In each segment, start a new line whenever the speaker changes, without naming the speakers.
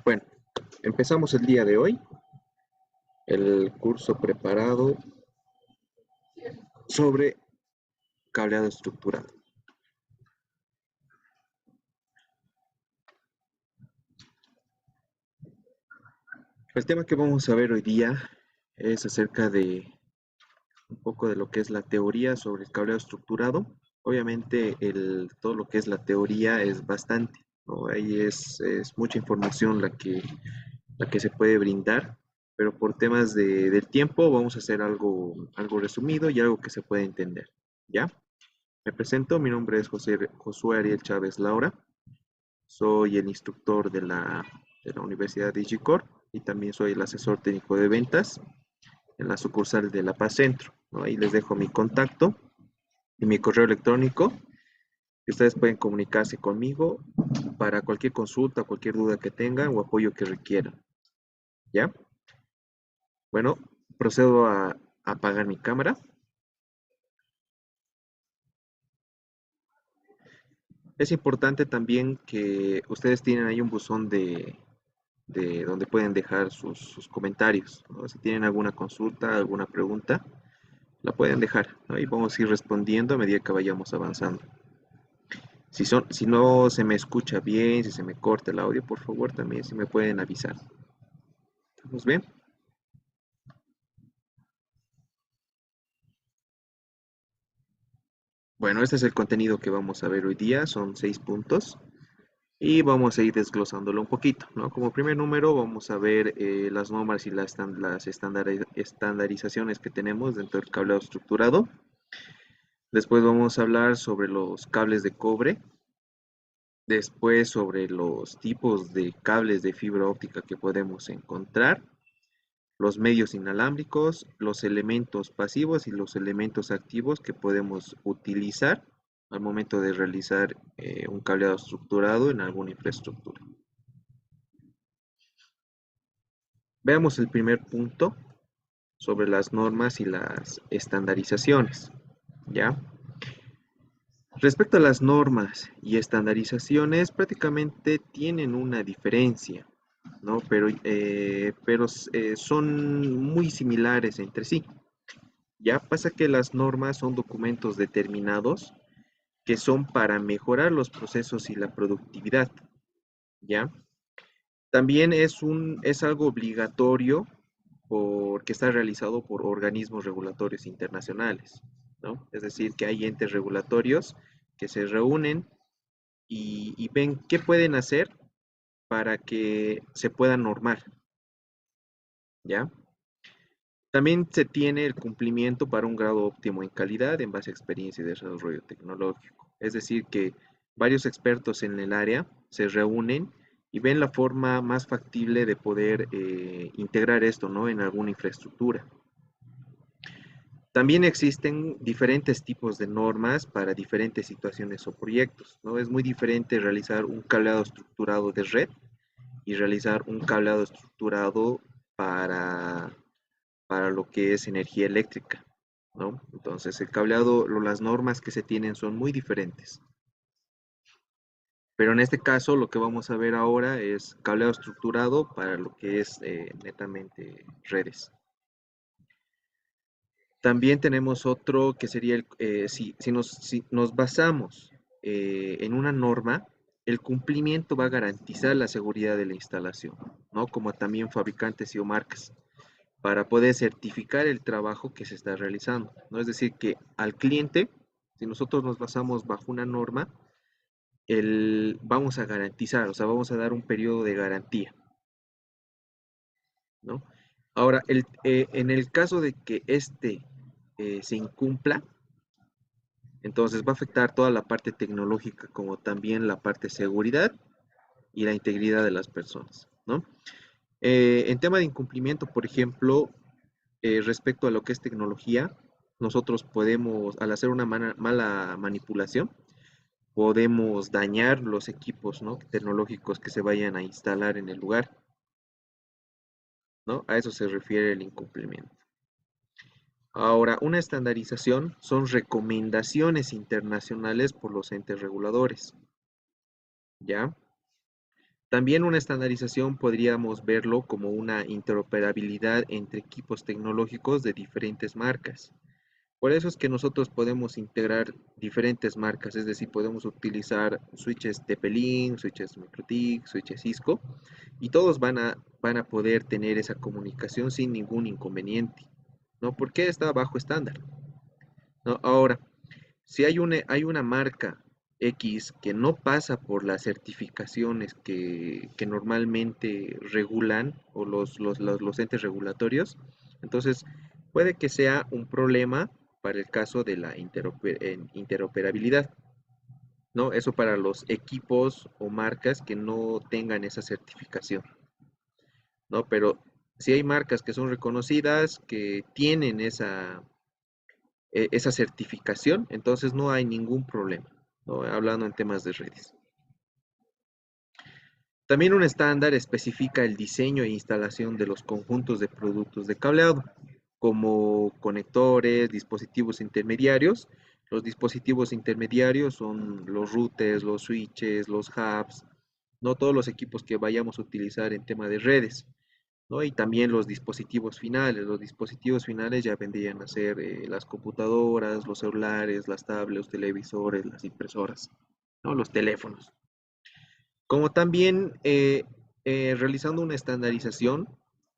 Bueno, empezamos el día de hoy el curso preparado sobre cableado estructurado. El tema que vamos a ver hoy día es acerca de un poco de lo que es la teoría sobre el cableado estructurado. Obviamente todo lo que es la teoría es bastante, ¿no? Ahí es mucha información la que se puede brindar, pero por temas del tiempo vamos a hacer algo resumido y algo que se puede entender, ¿ya? Me presento, mi nombre es Josué Ariel Chávez Laura, soy el instructor de la Universidad de Digicor y también soy el asesor técnico de ventas en la sucursal de La Paz Centro, ¿no? Ahí les dejo mi contacto y mi correo electrónico y ustedes pueden comunicarse conmigo para cualquier consulta, cualquier duda que tengan o apoyo que requieran, ¿ya? Bueno, procedo a apagar mi cámara. Es importante también que ustedes tienen ahí un buzón de donde pueden dejar sus comentarios, ¿no? Si tienen alguna consulta, alguna pregunta, la pueden dejar, ¿no? Y vamos a ir respondiendo a medida que vayamos avanzando. Si no se me escucha bien, si se me corta el audio, por favor, también si me pueden avisar. ¿Estamos bien? Bueno, este es el contenido que vamos a ver hoy día, son 6 puntos. Y vamos a ir desglosándolo un poquito, ¿no? Como primer número vamos a ver las normas y las estandarizaciones que tenemos dentro del cableado estructurado. Después vamos a hablar sobre los cables de cobre. Después sobre los tipos de cables de fibra óptica que podemos encontrar. Los medios inalámbricos, los elementos pasivos y los elementos activos que podemos utilizar al momento de realizar un cableado estructurado en alguna infraestructura. Veamos el primer punto sobre las normas y las estandarizaciones, ¿ya? Respecto a las normas y estandarizaciones, prácticamente tienen una diferencia, ¿no? Pero son muy similares entre sí. Ya pasa que las normas son documentos determinados que son para mejorar los procesos y la productividad, ¿ya? También es algo obligatorio porque está realizado por organismos regulatorios internacionales, ¿no? Es decir, que hay entes regulatorios que se reúnen y ven qué pueden hacer para que se pueda normar, ¿ya? También se tiene el cumplimiento para un grado óptimo en calidad en base a experiencia y desarrollo tecnológico. Es decir, que varios expertos en el área se reúnen y ven la forma más factible de poder integrar esto, ¿no? En alguna infraestructura. También existen diferentes tipos de normas para diferentes situaciones o proyectos, ¿no? Es muy diferente realizar un cableado estructurado de red y realizar un cableado estructurado para, para lo que es energía eléctrica, ¿no? Entonces, el cableado, las normas que se tienen son muy diferentes. Pero en este caso, lo que vamos a ver ahora es cableado estructurado para lo que es netamente redes. También tenemos otro que sería, si nos basamos en una norma, el cumplimiento va a garantizar la seguridad de la instalación, ¿no? Como también fabricantes y o marcas, para poder certificar el trabajo que se está realizando, ¿no? Es decir, que al cliente, si nosotros nos basamos bajo una norma, vamos a garantizar, o sea, vamos a dar un periodo de garantía, ¿no? Ahora, en el caso de que se incumpla, entonces va a afectar toda la parte tecnológica como también la parte de seguridad y la integridad de las personas, ¿no? En tema de incumplimiento, por ejemplo, respecto a lo que es tecnología, nosotros podemos, al hacer una mala manipulación, podemos dañar los equipos, ¿no? Tecnológicos que se vayan a instalar en el lugar, ¿no? A eso se refiere el incumplimiento. Ahora, una estandarización son recomendaciones internacionales por los entes reguladores, ¿ya? También una estandarización podríamos verlo como una interoperabilidad entre equipos tecnológicos de diferentes marcas. Por eso es que nosotros podemos integrar diferentes marcas, es decir, podemos utilizar switches TP-Link, switches MikroTik, switches Cisco, y todos van a poder tener esa comunicación sin ningún inconveniente, ¿no? Porque está bajo estándar, ¿no? Ahora, si hay una marca X que no pasa por las certificaciones que normalmente regulan o los entes regulatorios, entonces puede que sea un problema para el caso de la interoperabilidad, ¿no? Eso para los equipos o marcas que no tengan esa certificación, ¿no? Pero si hay marcas que son reconocidas, que tienen esa certificación, entonces no hay ningún problema, ¿no? Hablando en temas de redes. También un estándar especifica el diseño e instalación de los conjuntos de productos de cableado, como conectores, dispositivos intermediarios. Los dispositivos intermediarios son los routers, los switches, los hubs, no todos los equipos que vayamos a utilizar en tema de redes, ¿no? Y también los dispositivos finales. Los dispositivos finales ya vendrían a ser las computadoras, los celulares, las tablets, los televisores, las impresoras, ¿no? Los teléfonos. Como también realizando una estandarización,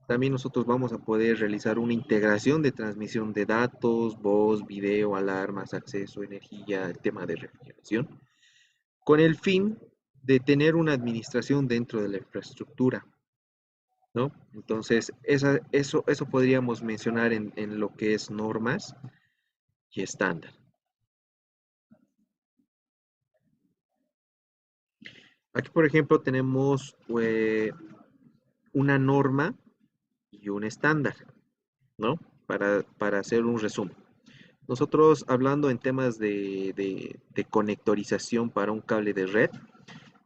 también nosotros vamos a poder realizar una integración de transmisión de datos, voz, video, alarmas, acceso, energía, el tema de refrigeración, con el fin de tener una administración dentro de la infraestructura, ¿no? Entonces, eso podríamos mencionar en lo que es normas y estándar. Aquí, por ejemplo, tenemos una norma y un estándar, ¿no? Para hacer un resumen. Nosotros hablando en temas de conectorización para un cable de red,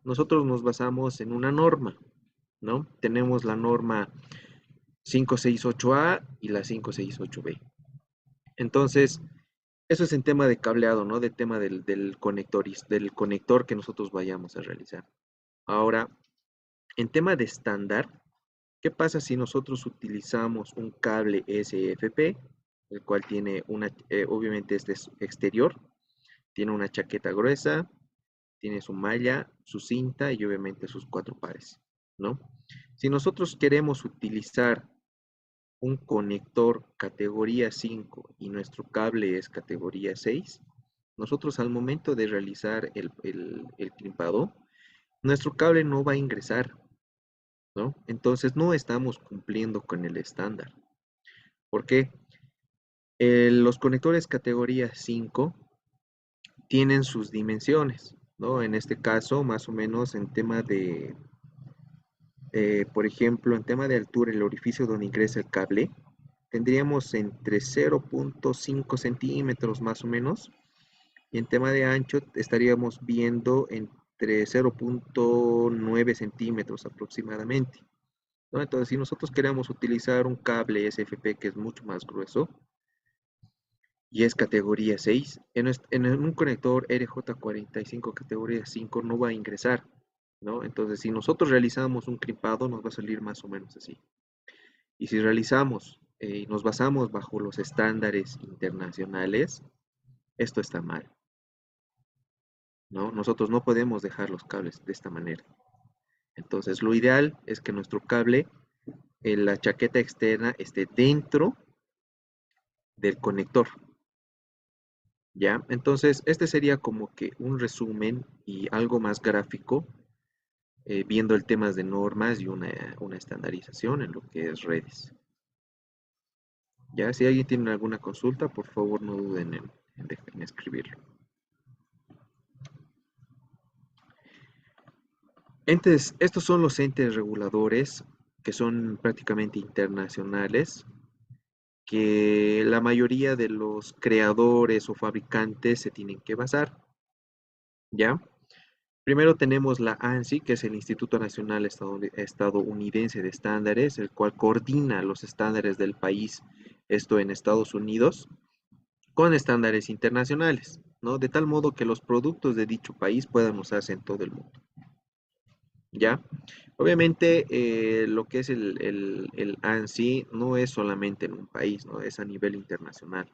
nosotros nos basamos en una norma, ¿no? Tenemos la norma 568A y la 568B. Entonces, eso es en tema de cableado, ¿no? De tema del conector que nosotros vayamos a realizar. Ahora, en tema de estándar, ¿qué pasa si nosotros utilizamos un cable SFP, el cual tiene obviamente este es exterior, tiene una chaqueta gruesa, tiene su malla, su cinta y obviamente sus cuatro pares, ¿no? Si nosotros queremos utilizar un conector categoría 5 y nuestro cable es categoría 6, nosotros al momento de realizar el crimpado, nuestro cable no va a ingresar, ¿no? Entonces no estamos cumpliendo con el estándar. ¿Por qué? Los conectores categoría 5 tienen sus dimensiones, ¿no? En este caso, más o menos en tema por ejemplo, en tema de altura, el orificio donde ingresa el cable, tendríamos entre 0.5 centímetros más o menos, y en tema de ancho estaríamos viendo entre 0.9 centímetros aproximadamente, ¿no? Entonces, si nosotros queremos utilizar un cable SFP que es mucho más grueso, y es categoría 6. En un conector RJ45 categoría 5 no va a ingresar, ¿no? Entonces, si nosotros realizamos un crimpado, nos va a salir más o menos así. Y si realizamos y nos basamos bajo los estándares internacionales, esto está mal, ¿no? Nosotros no podemos dejar los cables de esta manera. Entonces, lo ideal es que nuestro cable, la chaqueta externa, esté dentro del conector, ¿ya? Entonces, este sería como que un resumen y algo más gráfico, viendo el tema de normas y una estandarización en lo que es redes. Ya, si alguien tiene alguna consulta, por favor no duden en escribirlo. Estos son los entes reguladores que son prácticamente internacionales, que la mayoría de los creadores o fabricantes se tienen que basar, ¿ya? Primero tenemos la ANSI, que es el Instituto Nacional Estadounidense de Estándares, el cual coordina los estándares del país, esto en Estados Unidos, con estándares internacionales, ¿no? De tal modo que los productos de dicho país puedan usarse en todo el mundo. ¿ya? Obviamente, lo que es el ANSI no es solamente en un país, ¿no? Es a nivel internacional.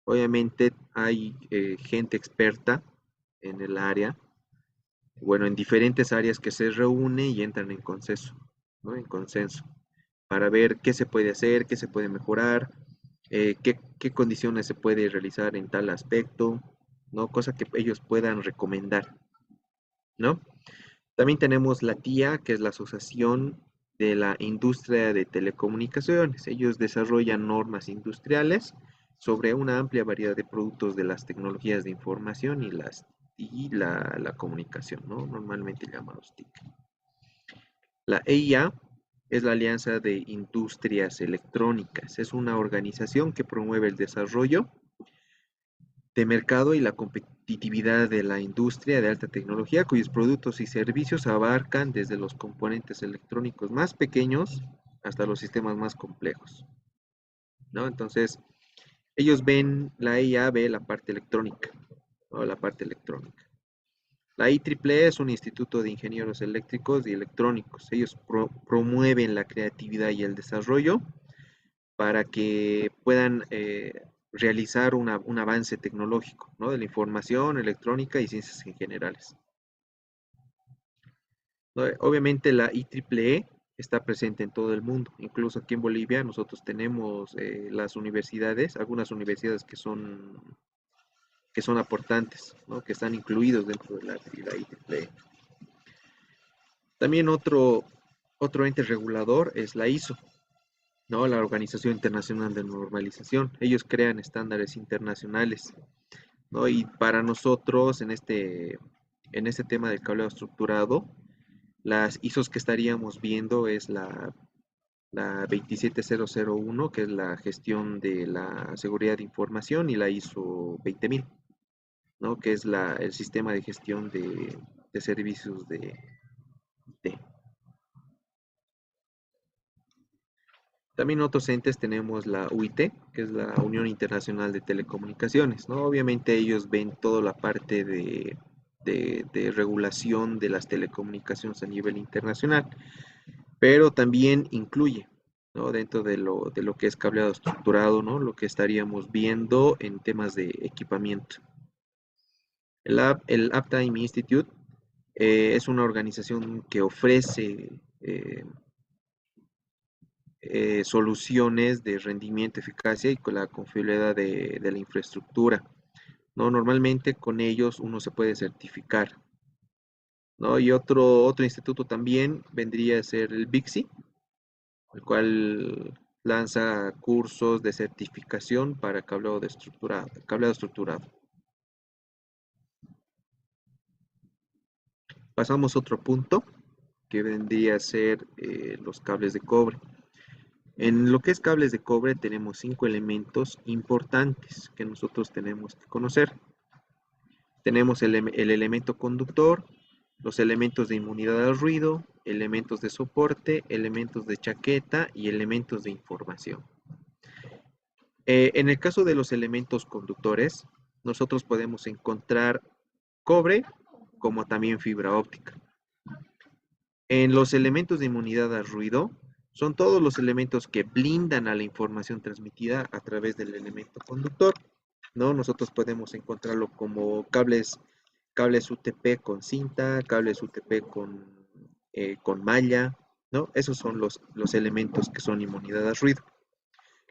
Obviamente hay gente experta en el área, bueno, en diferentes áreas que se reúne y entran en consenso, ¿no? En consenso, para ver qué se puede hacer, qué se puede mejorar, qué condiciones se puede realizar en tal aspecto, ¿no? Cosa que ellos puedan recomendar, ¿no? También tenemos la TIA, que es la Asociación de la Industria de Telecomunicaciones. Ellos desarrollan normas industriales sobre una amplia variedad de productos de las tecnologías de información y la comunicación, ¿no? Normalmente llamados TIC. La EIA es la Alianza de Industrias Electrónicas. Es una organización que promueve el desarrollo de mercado y la competitividad de la industria de alta tecnología, cuyos productos y servicios abarcan desde los componentes electrónicos más pequeños hasta los sistemas más complejos, ¿no? Entonces, ellos ven, la IA ve la parte electrónica, ¿no? La parte electrónica. La IEEE es un instituto de ingenieros eléctricos y electrónicos. Ellos promueven la creatividad y el desarrollo para que puedan realizar un avance tecnológico, ¿no? De la información, electrónica y ciencias en generales, ¿no? Obviamente la IEEE está presente en todo el mundo, incluso aquí en Bolivia nosotros tenemos las universidades, algunas universidades que son aportantes, ¿no? Que están incluidos dentro de la IEEE. También otro ente regulador es la ISO, ¿no? La Organización Internacional de Normalización. Ellos crean estándares internacionales, ¿no? Y para nosotros en este tema del cableado estructurado, las ISOs que estaríamos viendo es la 27001, que es la gestión de la seguridad de información, y la ISO 20000, ¿no? Que es el sistema de gestión de servicios de IT. También otros entes tenemos la UIT, que es la Unión Internacional de Telecomunicaciones, ¿no? Obviamente ellos ven toda la parte de regulación de las telecomunicaciones a nivel internacional, pero también incluye, ¿no? Dentro de lo que es cableado estructurado, ¿no? Lo que estaríamos viendo en temas de equipamiento. El Uptime Institute es una organización que ofrece soluciones de rendimiento, eficacia y con la confiabilidad de la infraestructura, ¿no? Normalmente con ellos uno se puede certificar, ¿no? Y otro instituto también vendría a ser el BIXI, el cual lanza cursos de certificación para cableado estructurado. Pasamos a otro punto, que vendría a ser los cables de cobre. En lo que es cables de cobre tenemos 5 elementos importantes que nosotros tenemos que conocer. Tenemos el elemento conductor, los elementos de inmunidad al ruido, elementos de soporte, elementos de chaqueta y elementos de información. En el caso de los elementos conductores, nosotros podemos encontrar cobre como también fibra óptica. En los elementos de inmunidad al ruido, son todos los elementos que blindan a la información transmitida a través del elemento conductor, ¿no? Nosotros podemos encontrarlo como cables UTP con cinta, cables UTP con malla, ¿no? Esos son los elementos que son inmunidad al ruido.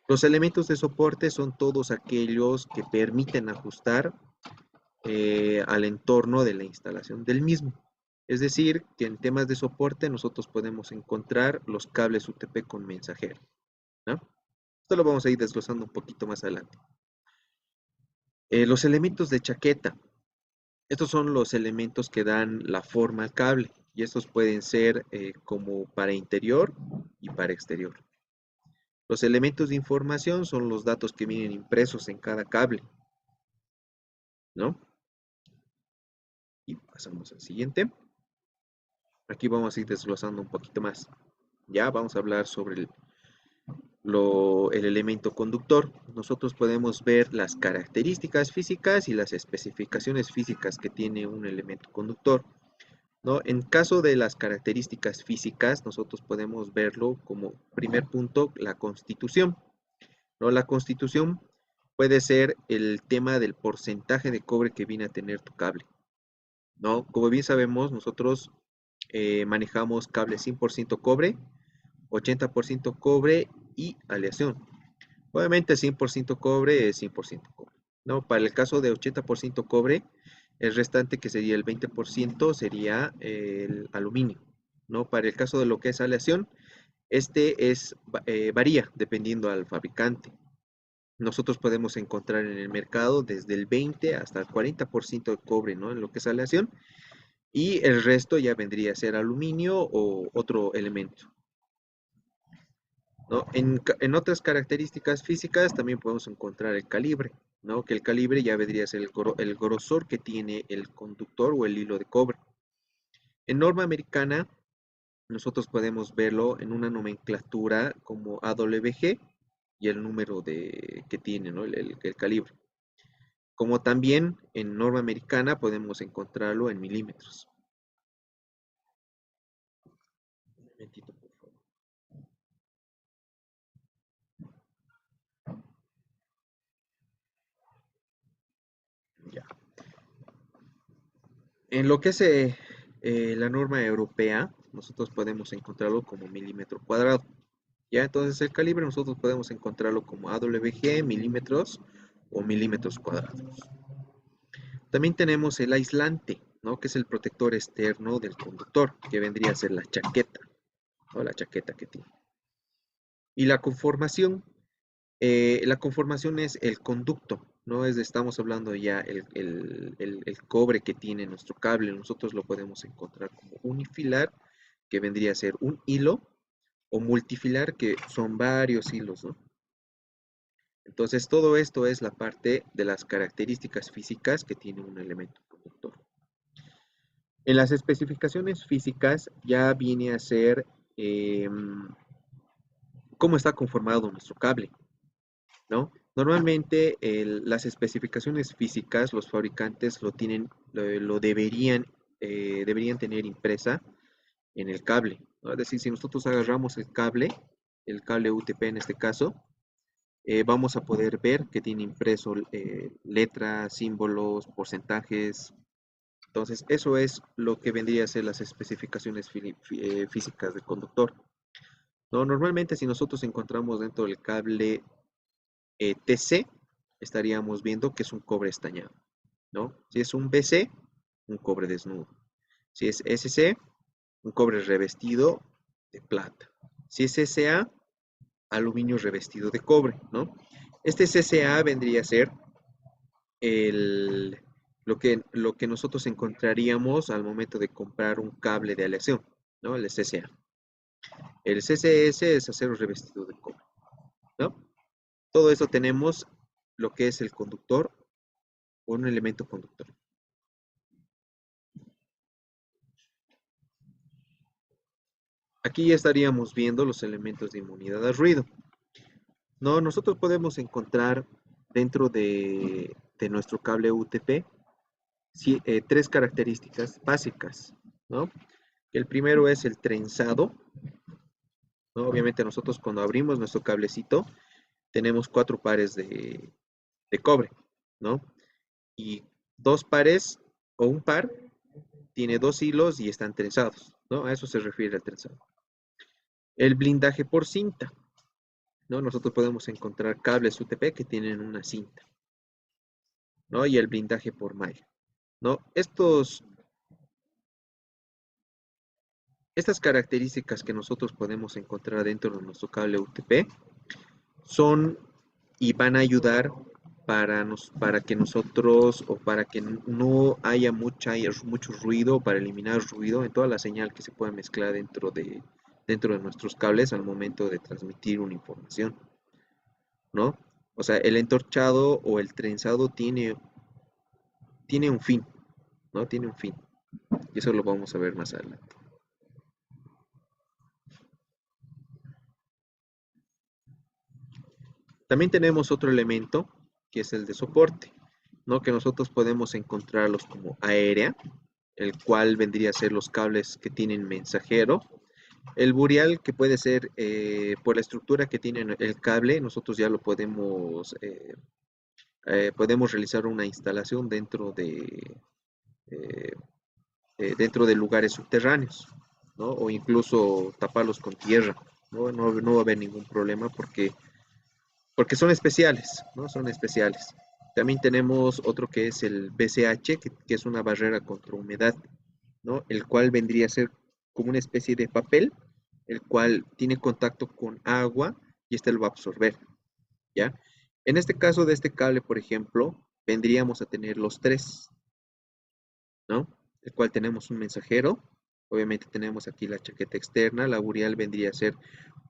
Los elementos de soporte son todos aquellos que permiten ajustar al entorno de la instalación del mismo. Es decir, que en temas de soporte nosotros podemos encontrar los cables UTP con mensajero, ¿no? Esto lo vamos a ir desglosando un poquito más adelante. Los elementos de chaqueta. Estos son los elementos que dan la forma al cable y estos pueden ser como para interior y para exterior. Los elementos de información son los datos que vienen impresos en cada cable, ¿no? Y pasamos al siguiente. Aquí vamos a ir desglosando un poquito más. Ya vamos a hablar sobre el elemento conductor. Nosotros podemos ver las características físicas y las especificaciones físicas que tiene un elemento conductor. ¿no? En caso de las características físicas, nosotros podemos verlo como primer punto, la constitución, ¿no? La constitución puede ser el tema del porcentaje de cobre que viene a tener tu cable, ¿no? Como bien sabemos, nosotros manejamos cable 100% cobre, 80% cobre y aleación. Obviamente 100% cobre es 100% cobre, ¿no? Para el caso de 80% cobre, el restante que sería el 20% sería el aluminio, ¿no? Para el caso de lo que es aleación, varía dependiendo al fabricante. Nosotros podemos encontrar en el mercado desde el 20 hasta el 40% de cobre, ¿no? En lo que es aleación, y el resto ya vendría a ser aluminio o otro elemento, ¿no? En otras características físicas también podemos encontrar el calibre, ¿no? Que el calibre ya vendría a ser el grosor que tiene el conductor o el hilo de cobre. En norma americana, nosotros podemos verlo en una nomenclatura como AWG y el número que tiene, ¿no? El calibre. Como también en norma americana podemos encontrarlo en milímetros. Un momentito, por favor. Ya. En lo que es la norma europea, nosotros podemos encontrarlo como milímetro cuadrado. Ya, entonces el calibre nosotros podemos encontrarlo como AWG, milímetros o milímetros cuadrados. También tenemos el aislante, ¿no? Que es el protector externo del conductor, que vendría a ser la chaqueta, ¿no? La chaqueta que tiene. Y la conformación es el conducto, ¿no? Estamos hablando ya el cobre que tiene nuestro cable, nosotros lo podemos encontrar como unifilar, que vendría a ser un hilo, o multifilar, que son varios hilos, ¿no? Entonces, todo esto es la parte de las características físicas que tiene un elemento conductor. En las especificaciones físicas ya viene a ser cómo está conformado nuestro cable, ¿no? Normalmente las especificaciones físicas, los fabricantes deberían tener impresa en el cable, ¿no? Es decir, si nosotros agarramos el cable UTP en este caso, vamos a poder ver que tiene impreso letras, símbolos, porcentajes. Entonces, eso es lo que vendría a ser las especificaciones físicas del conductor, ¿no? Normalmente, si nosotros encontramos dentro del cable TC, estaríamos viendo que es un cobre estañado, ¿no? Si es un BC, un cobre desnudo. Si es SC, un cobre revestido de plata. Si es SA, aluminio revestido de cobre, ¿no? Este CCA vendría a ser el, lo que nosotros encontraríamos al momento de comprar un cable de aleación, ¿no? El CCA. El CCS es acero revestido de cobre, ¿no? Todo eso tenemos lo que es el conductor o un elemento conductor. Aquí ya estaríamos viendo los elementos de inmunidad al ruido. No, nosotros podemos encontrar dentro de nuestro cable UTP tres características básicas, ¿no? El primero es el trenzado, ¿no? Obviamente nosotros cuando abrimos nuestro cablecito tenemos cuatro pares de cobre, ¿no? Y dos pares o un par tiene dos hilos y están trenzados, ¿no? A eso se refiere el trenzado. El blindaje por cinta, ¿no? Nosotros podemos encontrar cables UTP que tienen una cinta, ¿no? Y el blindaje por malla, ¿no? Estas características que nosotros podemos encontrar dentro de nuestro cable UTP son y van a ayudar para que nosotros o para que no haya mucho ruido, para eliminar ruido en toda la señal que se pueda mezclar dentro de nuestros cables al momento de transmitir una información, ¿no? O sea, el entorchado o el trenzado tiene un fin, ¿no? Tiene un fin. Y eso lo vamos a ver más adelante. También tenemos otro elemento que es el de soporte, ¿no? Que nosotros podemos encontrarlos como aérea, el cual vendría a ser los cables que tienen mensajero. El burial, que puede ser por la estructura que tiene el cable, nosotros ya lo podemos realizar una instalación eh, dentro de lugares subterráneos, ¿no? O incluso taparlos con tierra, ¿no? No va a haber ningún problema porque son especiales, ¿no? Son especiales. También tenemos otro que es el BCH, que es una barrera contra humedad, ¿no? El cual vendría a ser como una especie de papel, el cual tiene contacto con agua y este lo va a absorber, ¿ya? En este caso de este cable, por ejemplo, vendríamos a tener los tres, ¿no? El cual tenemos un mensajero, obviamente tenemos aquí la chaqueta externa, la burial vendría a ser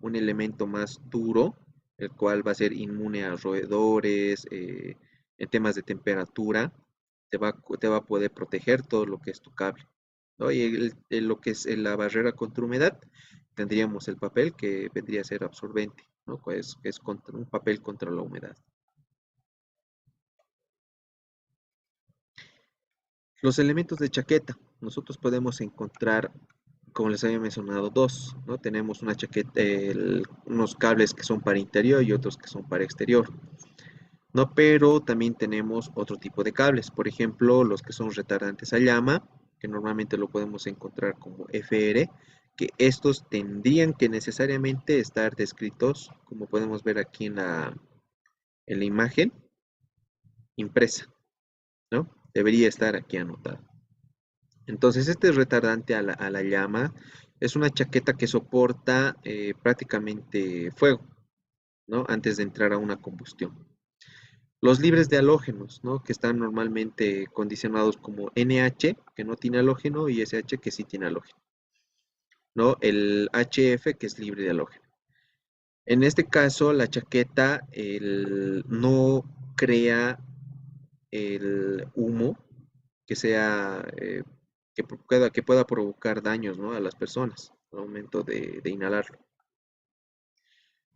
un elemento más duro, el cual va a ser inmune a roedores, en temas de temperatura, te va a poder proteger todo lo que es tu cable, ¿no? Y lo que es la barrera contra humedad, tendríamos el papel que vendría a ser absorbente, ¿no? Pues es un papel contra la humedad. Los elementos de chaqueta, nosotros podemos encontrar, como les había mencionado, dos, ¿no? Tenemos una chaqueta, unos cables que son para interior y otros que son para exterior, ¿no? Pero también tenemos otro tipo de cables, por ejemplo, los que son retardantes a llama, que normalmente lo podemos encontrar como FR, que estos tendrían que necesariamente estar descritos, como podemos ver aquí en la imagen impresa, ¿no? Debería estar aquí anotado. Entonces, este retardante a la llama es una chaqueta que soporta prácticamente fuego, ¿no? Antes de entrar a una combustión. Los libres de halógenos, ¿no? Que están normalmente condicionados como NH, que no tiene halógeno, y SH, que sí tiene halógeno, ¿no? El HF, que es libre de halógeno. En este caso, la chaqueta no crea el humo que sea que pueda provocar daños, ¿no? A las personas al momento de inhalarlo,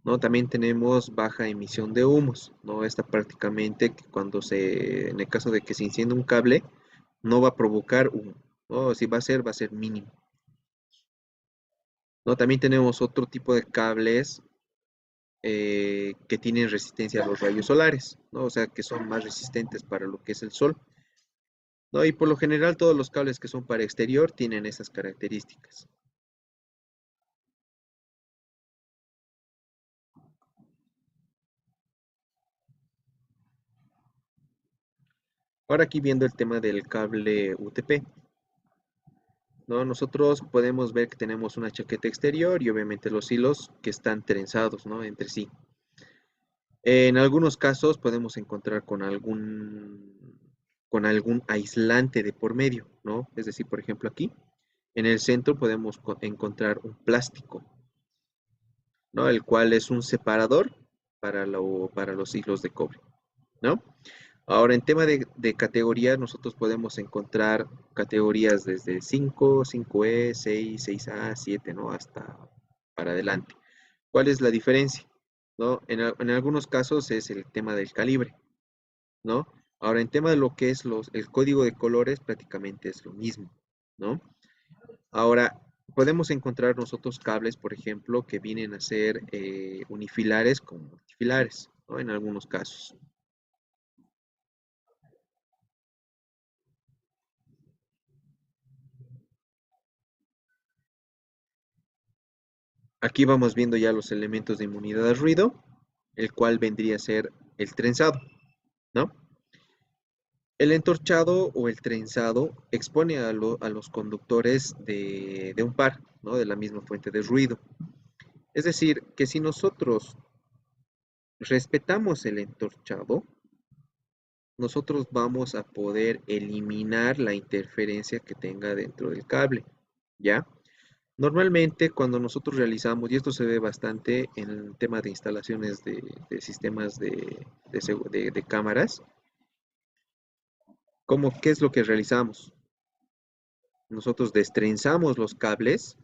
¿no? También tenemos baja emisión de humos, ¿no? Esta prácticamente que en el caso de que se encienda un cable, no va a provocar humo, ¿no? Si va a ser mínimo, ¿no? También tenemos otro tipo de cables que tienen resistencia a los rayos solares, ¿no? O sea, que son más resistentes para lo que es el sol, ¿no? Y por lo general todos los cables que son para exterior tienen esas características. Ahora aquí viendo el tema del cable UTP, ¿no? Nosotros podemos ver que tenemos una chaqueta exterior y obviamente los hilos que están trenzados, ¿no? Entre sí. En algunos casos podemos encontrar con algún aislante de por medio, ¿no? Es decir, por ejemplo aquí, en el centro podemos encontrar un plástico, ¿no? El cual es un separador para los hilos de cobre, ¿no? Ahora, en tema de categorías, nosotros podemos encontrar categorías desde 5, 5E, 6, 6A, 7, ¿no? Hasta para adelante. ¿Cuál es la diferencia? ¿No? En algunos casos es el tema del calibre, ¿no? Ahora, en tema de lo que es el código de colores, prácticamente es lo mismo, ¿no? Ahora, podemos encontrar nosotros cables, por ejemplo, que vienen a ser unifilares con multifilares, ¿no? En algunos casos. Aquí vamos viendo ya los elementos de inmunidad al ruido, el cual vendría a ser el trenzado, ¿no? El entorchado o el trenzado expone a los conductores de un par, ¿no? De la misma fuente de ruido. Es decir, que si nosotros respetamos el entorchado, nosotros vamos a poder eliminar la interferencia que tenga dentro del cable, ¿ya? Normalmente cuando nosotros realizamos, y esto se ve bastante en el tema de instalaciones de sistemas de cámaras, ¿qué es lo que realizamos? Nosotros destrenzamos los cables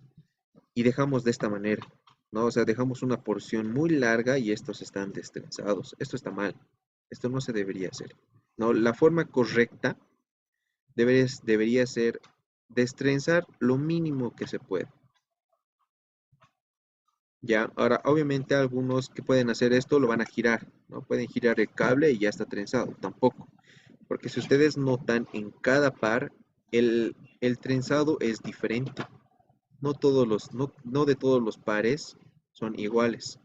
y dejamos de esta manera, ¿no? O sea, dejamos una porción muy larga y estos están destrenzados. Esto está mal. Esto no se debería hacer, ¿no? La forma correcta debería ser destrenzar lo mínimo que se puede. Ya, ahora obviamente algunos que pueden hacer esto lo van a girar, ¿no? Pueden girar el cable y ya está trenzado, tampoco. Porque si ustedes notan en cada par, el trenzado es diferente. No de todos los pares son iguales,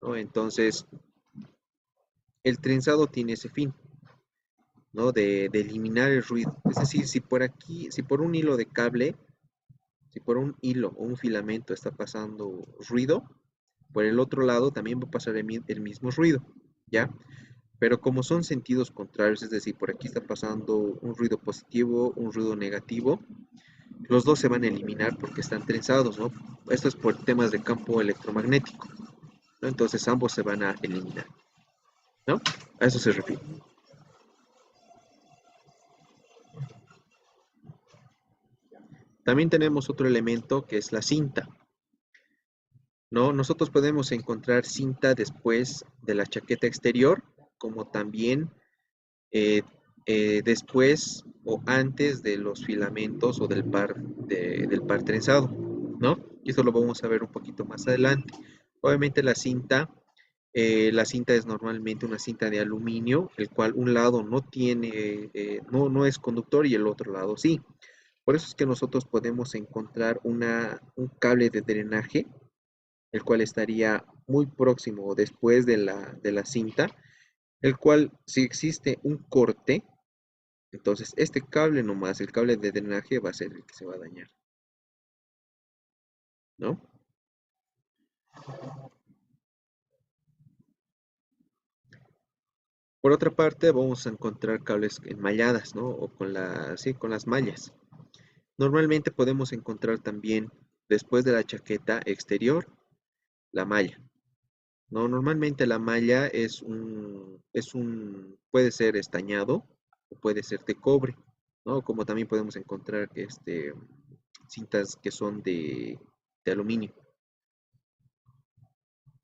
¿no? Entonces, el trenzado tiene ese fin, ¿no? De eliminar el ruido. Es decir, si por aquí, si por un hilo de cable, si por un hilo o un filamento está pasando ruido, por el otro lado también va a pasar el mismo ruido, ¿ya? Pero como son sentidos contrarios, es decir, por aquí está pasando un ruido positivo, un ruido negativo, los dos se van a eliminar porque están trenzados, ¿no? Esto es por temas de campo electromagnético, ¿no? Entonces ambos se van a eliminar, ¿no? A eso se refiere. También tenemos otro elemento que es la cinta, ¿no? Nosotros podemos encontrar cinta después de la chaqueta exterior, como también eh, después o antes de los filamentos o del par trenzado, ¿no? Y esto lo vamos a ver un poquito más adelante. Obviamente la cinta es normalmente una cinta de aluminio, el cual un lado no tiene, no es conductor y el otro lado sí. Por eso es que nosotros podemos encontrar un cable de drenaje, el cual estaría muy próximo después de la cinta, el cual si existe un corte, entonces este cable nomás, el cable de drenaje va a ser el que se va a dañar, ¿no? Por otra parte, vamos a encontrar cables enmalladas, ¿no? O sí, con las mallas. Normalmente podemos encontrar también, después de la chaqueta exterior, la malla, ¿no? Normalmente la malla puede ser estañado o puede ser de cobre, ¿no? Como también podemos encontrar cintas que son de aluminio,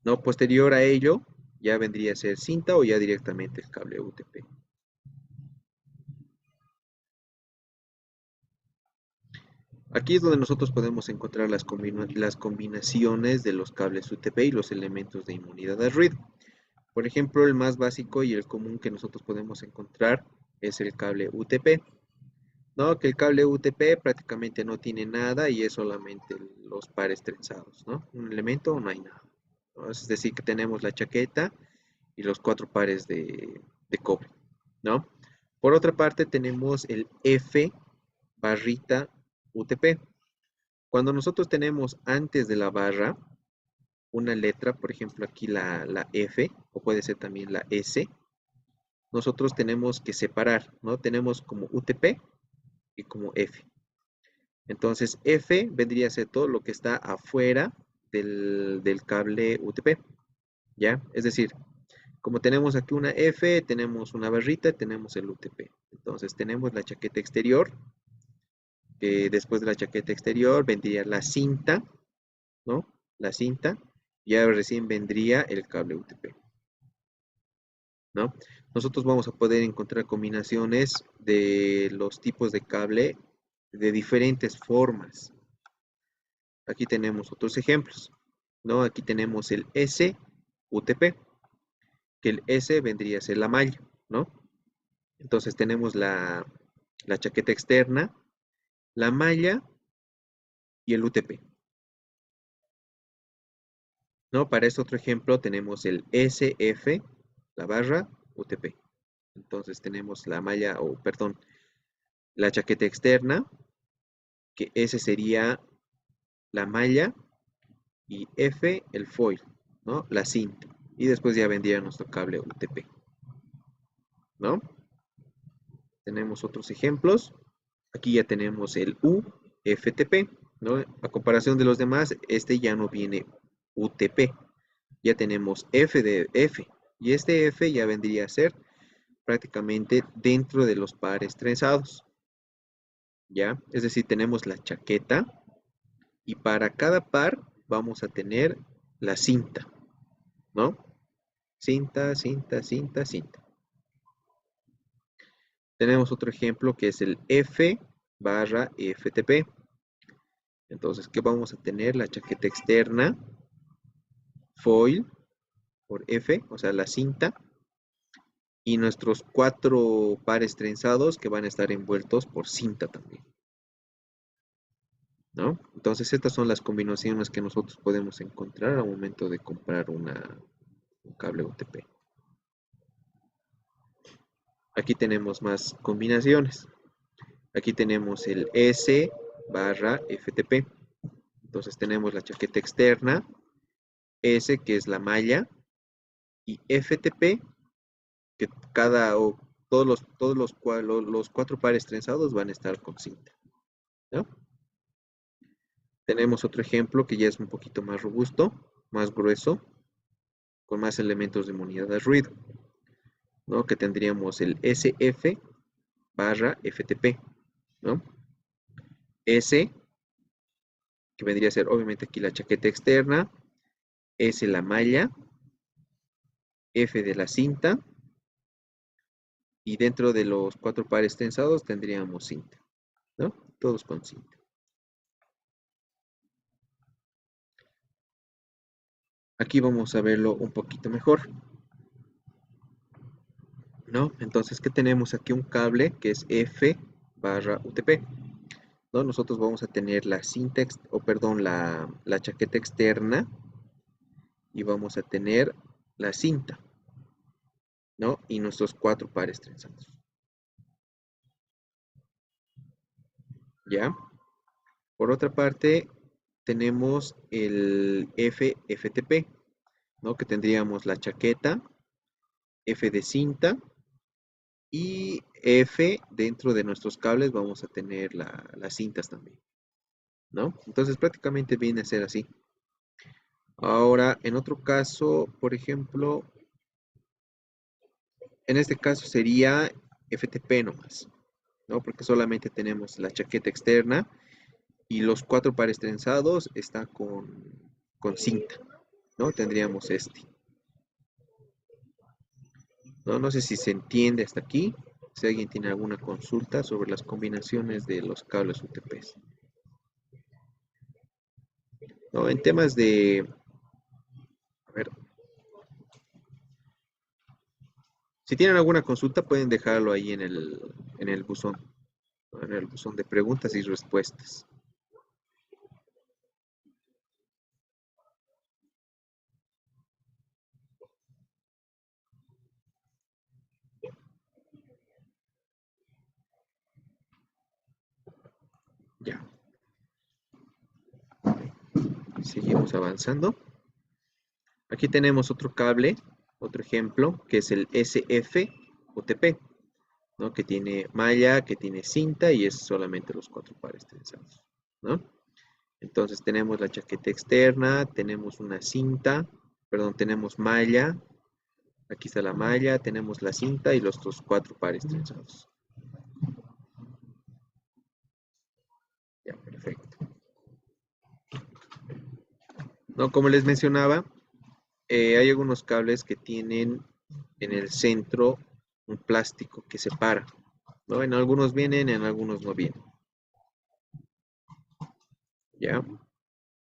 ¿no? Posterior a ello, ya vendría a ser cinta o ya directamente el cable UTP. Aquí es donde nosotros podemos encontrar las combinaciones de los cables UTP y los elementos de inmunidad al ruido. Por ejemplo, el más básico y el común que nosotros podemos encontrar es el cable UTP, ¿no? Que el cable UTP prácticamente no tiene nada y es solamente los pares trenzados, ¿no? Un elemento o no hay nada, ¿no? Es decir, que tenemos la chaqueta y los cuatro pares de cobre, ¿no? Por otra parte, tenemos el F barrita UTP. Cuando nosotros tenemos antes de la barra una letra, por ejemplo aquí la F, o puede ser también la S, nosotros tenemos que separar, ¿no? Tenemos como UTP y como F. Entonces F vendría a ser todo lo que está afuera del cable UTP, ¿ya? Es decir, como tenemos aquí una F, tenemos una barrita, tenemos el UTP. Entonces tenemos la chaqueta exterior, después de la chaqueta exterior vendría la cinta, ¿no? La cinta, ya recién vendría el cable UTP, ¿no? Nosotros vamos a poder encontrar combinaciones de los tipos de cable de diferentes formas. Aquí tenemos otros ejemplos, ¿no? Aquí tenemos el S-UTP, que el S vendría a ser la malla, ¿no? Entonces tenemos la chaqueta externa, la malla y el UTP, ¿no? Para este otro ejemplo tenemos el SF, la barra, UTP. Entonces tenemos la malla, o perdón, la chaqueta externa, que S sería la malla y F el foil, ¿no? La cinta. Y después ya vendría nuestro cable UTP, ¿no? Tenemos otros ejemplos. Aquí ya tenemos el UFTP, ¿no? A comparación de los demás, este ya no viene UTP. Ya tenemos F de F. Y este F ya vendría a ser prácticamente dentro de los pares trenzados, ¿ya? Es decir, tenemos la chaqueta y para cada par vamos a tener la cinta, ¿no? Cinta, cinta, cinta, cinta. Tenemos otro ejemplo que es el FTP, barra FTP. Entonces, ¿qué vamos a tener? La chaqueta externa, foil por F, o sea, la cinta, y nuestros 4 pares trenzados que van a estar envueltos por cinta también, ¿no? Entonces, estas son las combinaciones que nosotros podemos encontrar al momento de comprar un cable UTP. Aquí tenemos más combinaciones. Aquí tenemos el S barra FTP. Entonces tenemos la chaqueta externa, S que es la malla, y FTP que los 4 pares trenzados van a estar con cinta, ¿no? Tenemos otro ejemplo que ya es un poquito más robusto, más grueso, con más elementos de inmunidad al ruido, ¿no? Que tendríamos el SF barra FTP, ¿no? S, que vendría a ser obviamente aquí la chaqueta externa, S la malla, F de la cinta, y dentro de los 4 pares tensados tendríamos cinta, ¿no? Todos con cinta. Aquí vamos a verlo un poquito mejor, ¿no? Entonces, ¿qué tenemos aquí? Un cable que es F barra UTP, ¿no? Nosotros vamos a tener la cinta, la chaqueta externa y vamos a tener la cinta, ¿no? Y nuestros 4 pares trenzados, ¿ya? Por otra parte, tenemos el FTP, ¿no? Que tendríamos la chaqueta, F de cinta, y F dentro de nuestros cables vamos a tener las cintas también, ¿no? Entonces prácticamente viene a ser así. Ahora, en otro caso, por ejemplo, en este caso sería FTP nomás, ¿no? Porque solamente tenemos la chaqueta externa y los 4 pares trenzados están con cinta, ¿no? Tendríamos este. No, no sé si se entiende hasta aquí. Si alguien tiene alguna consulta sobre las combinaciones de los cables UTPs. No, en temas de... A ver, si tienen alguna consulta pueden dejarlo ahí en el buzón, ¿no? En el buzón de preguntas y respuestas. Ya, seguimos avanzando. Aquí tenemos otro cable, otro ejemplo, que es el SF UTP, ¿no? Que tiene malla, que tiene cinta y es solamente los 4 pares trenzados, ¿no? Entonces tenemos la chaqueta externa, tenemos una cinta, perdón, tenemos malla, aquí está la malla, tenemos la cinta y los otros 4 pares trenzados. Ya, perfecto. No, como les mencionaba, hay algunos cables que tienen en el centro un plástico que separa, ¿no? En algunos vienen, en algunos no vienen. ¿Ya?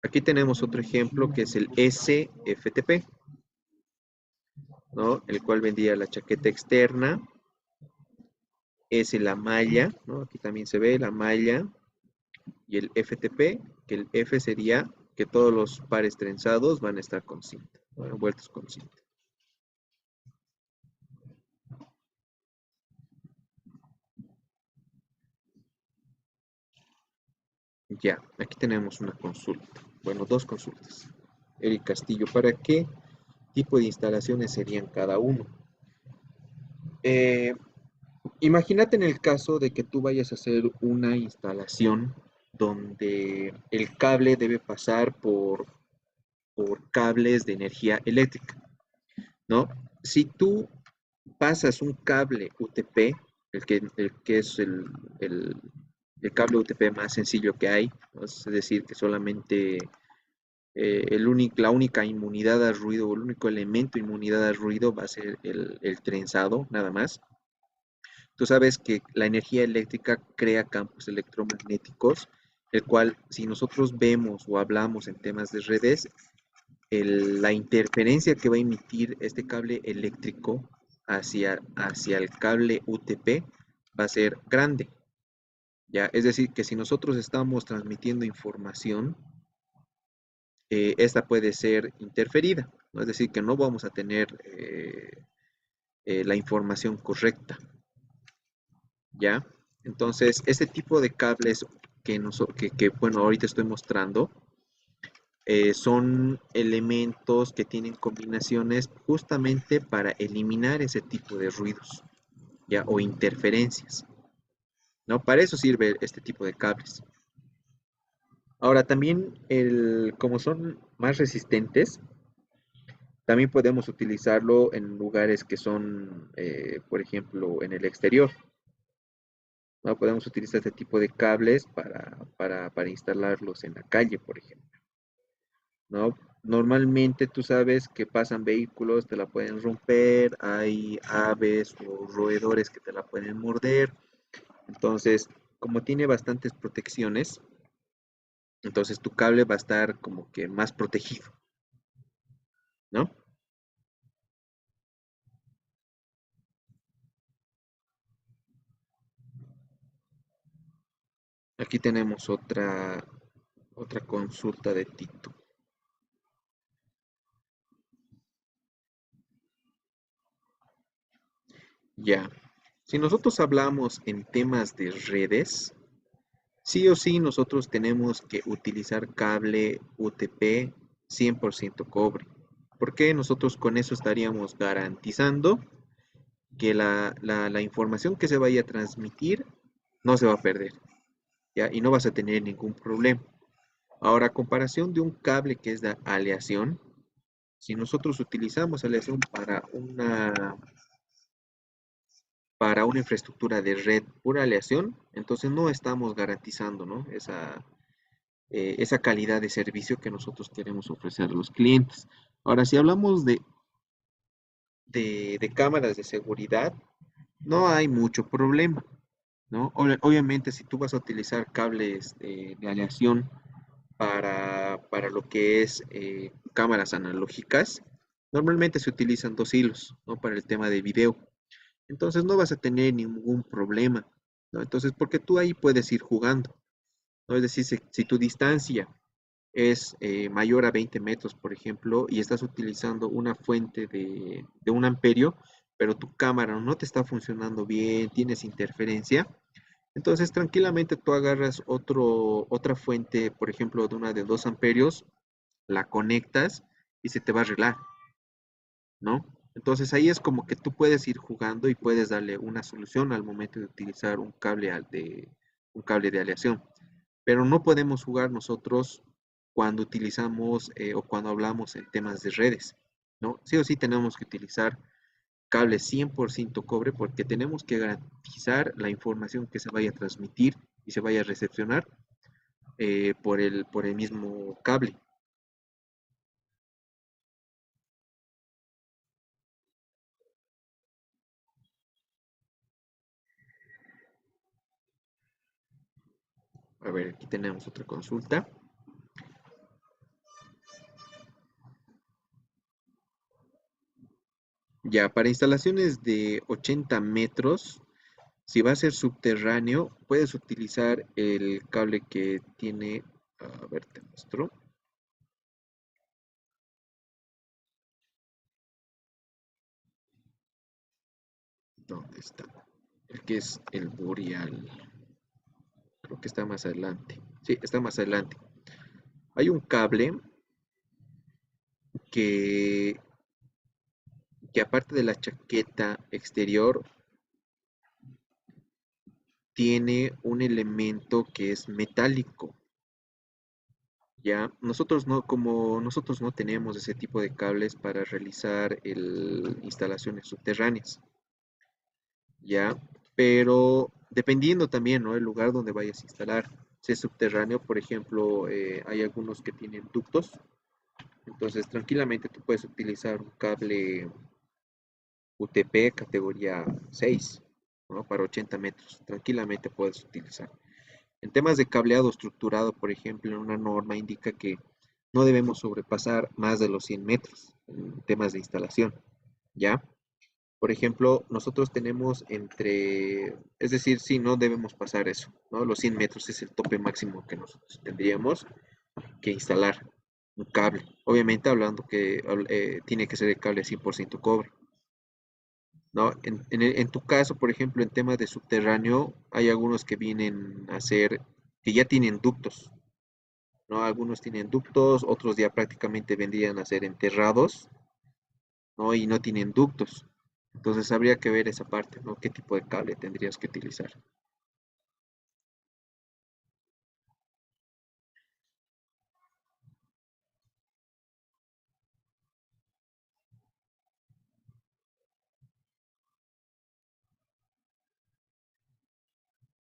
Aquí tenemos otro ejemplo que es el SFTP, ¿no? El cual vendría la chaqueta externa, es la malla, ¿no? Aquí también se ve la malla y el FTP, que el F sería que todos los pares trenzados van a estar con cinta, ¿no? Envueltos con cinta. Ya, aquí tenemos una consulta. Bueno, dos consultas. Eric Castillo, ¿para qué tipo de instalaciones serían cada uno? Eh, Imagínate en el caso de que tú vayas a hacer una instalación donde el cable debe pasar por cables de energía eléctrica, ¿no? Si tú pasas un cable UTP, el que es el cable UTP más sencillo que hay, ¿no? Es decir, que solamente la única inmunidad al ruido, o el único elemento de inmunidad al ruido va a ser el trenzado, nada más. Tú sabes que la energía eléctrica crea campos electromagnéticos, el cual si nosotros vemos o hablamos en temas de redes, la interferencia que va a emitir este cable eléctrico hacia el cable UTP va a ser grande, ¿ya? Es decir, que si nosotros estamos transmitiendo información, esta puede ser interferida, ¿no? Es decir, que no vamos a tener la información correcta, ¿ya? Entonces, este tipo de cables bueno, ahorita estoy mostrando, son elementos que tienen combinaciones justamente para eliminar ese tipo de ruidos, ¿ya? O interferencias, ¿no? Para eso sirve este tipo de cables. Ahora también, como son más resistentes, también podemos utilizarlo en lugares que son, por ejemplo, en el exterior, ¿no? Podemos utilizar este tipo de cables para instalarlos en la calle, por ejemplo, ¿no? Normalmente tú sabes que pasan vehículos, te la pueden romper, hay aves o roedores que te la pueden morder. Entonces, como tiene bastantes protecciones, entonces tu cable va a estar como que más protegido, ¿no? Aquí tenemos otra consulta de Tito. Ya. Si nosotros hablamos en temas de redes, sí o sí nosotros tenemos que utilizar cable UTP 100% cobre. Porque nosotros con eso estaríamos garantizando que la información que se vaya a transmitir no se va a perder, ¿ya? Y no vas a tener ningún problema. Ahora, a comparación de un cable que es de aleación, si nosotros utilizamos aleación para una infraestructura de red pura aleación, entonces no estamos garantizando, ¿no? Esa calidad de servicio que nosotros queremos ofrecer a los clientes. Ahora, si hablamos de cámaras de seguridad, no hay mucho problema, ¿no? Obviamente, si tú vas a utilizar cables de aleación para lo que es cámaras analógicas, normalmente se utilizan dos hilos, ¿no? Para el tema de video. Entonces no vas a tener ningún problema, ¿no? Entonces, porque tú ahí puedes ir jugando, ¿no? Es decir, si tu distancia es mayor a 20 metros, por ejemplo, y estás utilizando una fuente de 1 amperio, pero tu cámara no te está funcionando bien, tienes interferencia, entonces tranquilamente tú agarras otra fuente, por ejemplo, de una de 2 amperios, la conectas y se te va a arreglar, ¿no? Entonces ahí es como que tú puedes ir jugando y puedes darle una solución al momento de utilizar un cable de aleación. Pero no podemos jugar nosotros cuando utilizamos o cuando hablamos en temas de redes, ¿no? Sí o sí tenemos que utilizar cable 100% cobre porque tenemos que garantizar la información que se vaya a transmitir y se vaya a recepcionar por el mismo cable. A ver, aquí tenemos otra consulta. Ya, para instalaciones de 80 metros, si va a ser subterráneo, puedes utilizar el cable que tiene, a ver, te muestro, ¿dónde está? El que es el Boreal, creo que está más adelante. Sí, está más adelante. Hay un cable que, que aparte de la chaqueta exterior, tiene un elemento que es metálico. Ya, como nosotros no tenemos ese tipo de cables para realizar instalaciones subterráneas, ya, pero dependiendo también, ¿no? El lugar donde vayas a instalar. Si es subterráneo, por ejemplo, hay algunos que tienen ductos, entonces tranquilamente tú puedes utilizar un cable UTP categoría 6, ¿no? Para 80 metros, tranquilamente puedes utilizar. En temas de cableado estructurado, por ejemplo, en una norma indica que no debemos sobrepasar más de los 100 metros en temas de instalación, ¿ya? Por ejemplo, nosotros tenemos es decir, sí, no debemos pasar eso, ¿no? Los 100 metros es el tope máximo que nosotros tendríamos que instalar un cable. Obviamente hablando que tiene que ser el cable 100% cobre, ¿no? En tu caso, por ejemplo, en temas de subterráneo, hay algunos que vienen a ser, que ya tienen ductos, ¿no? Algunos tienen ductos, otros ya prácticamente vendrían a ser enterrados, ¿no? Y no tienen ductos. Entonces habría que ver esa parte, ¿no? ¿Qué tipo de cable tendrías que utilizar?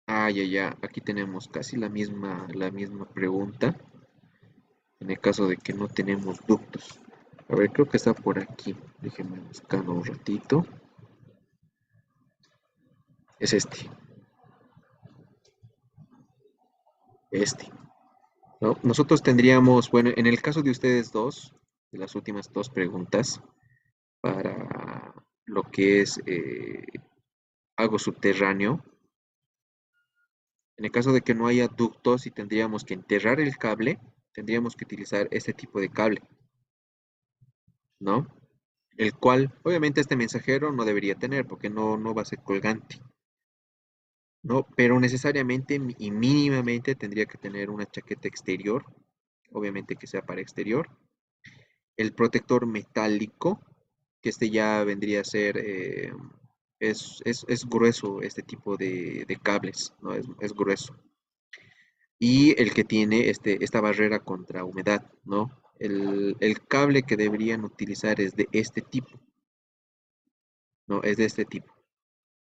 Ah, ya, ya. Aquí tenemos casi la misma pregunta. En el caso de que no tenemos ductos. A ver, creo que está por aquí. Déjenme buscarlo un ratito. Es este. Este. ¿No? Nosotros tendríamos, bueno, en el caso de ustedes dos, de las últimas dos preguntas, para lo que es algo subterráneo, en el caso de que no haya ductos y tendríamos que enterrar el cable, tendríamos que utilizar este tipo de cable, ¿no? El cual, obviamente, este mensajero no debería tener porque no va a ser colgante, ¿no? Pero necesariamente y mínimamente tendría que tener una chaqueta exterior, obviamente que sea para exterior, el protector metálico, que este ya vendría a ser, es grueso este tipo de cables, ¿no? Es grueso. Y el que tiene esta barrera contra humedad, ¿no? El cable que deberían utilizar es de este tipo, ¿no? Es de este tipo,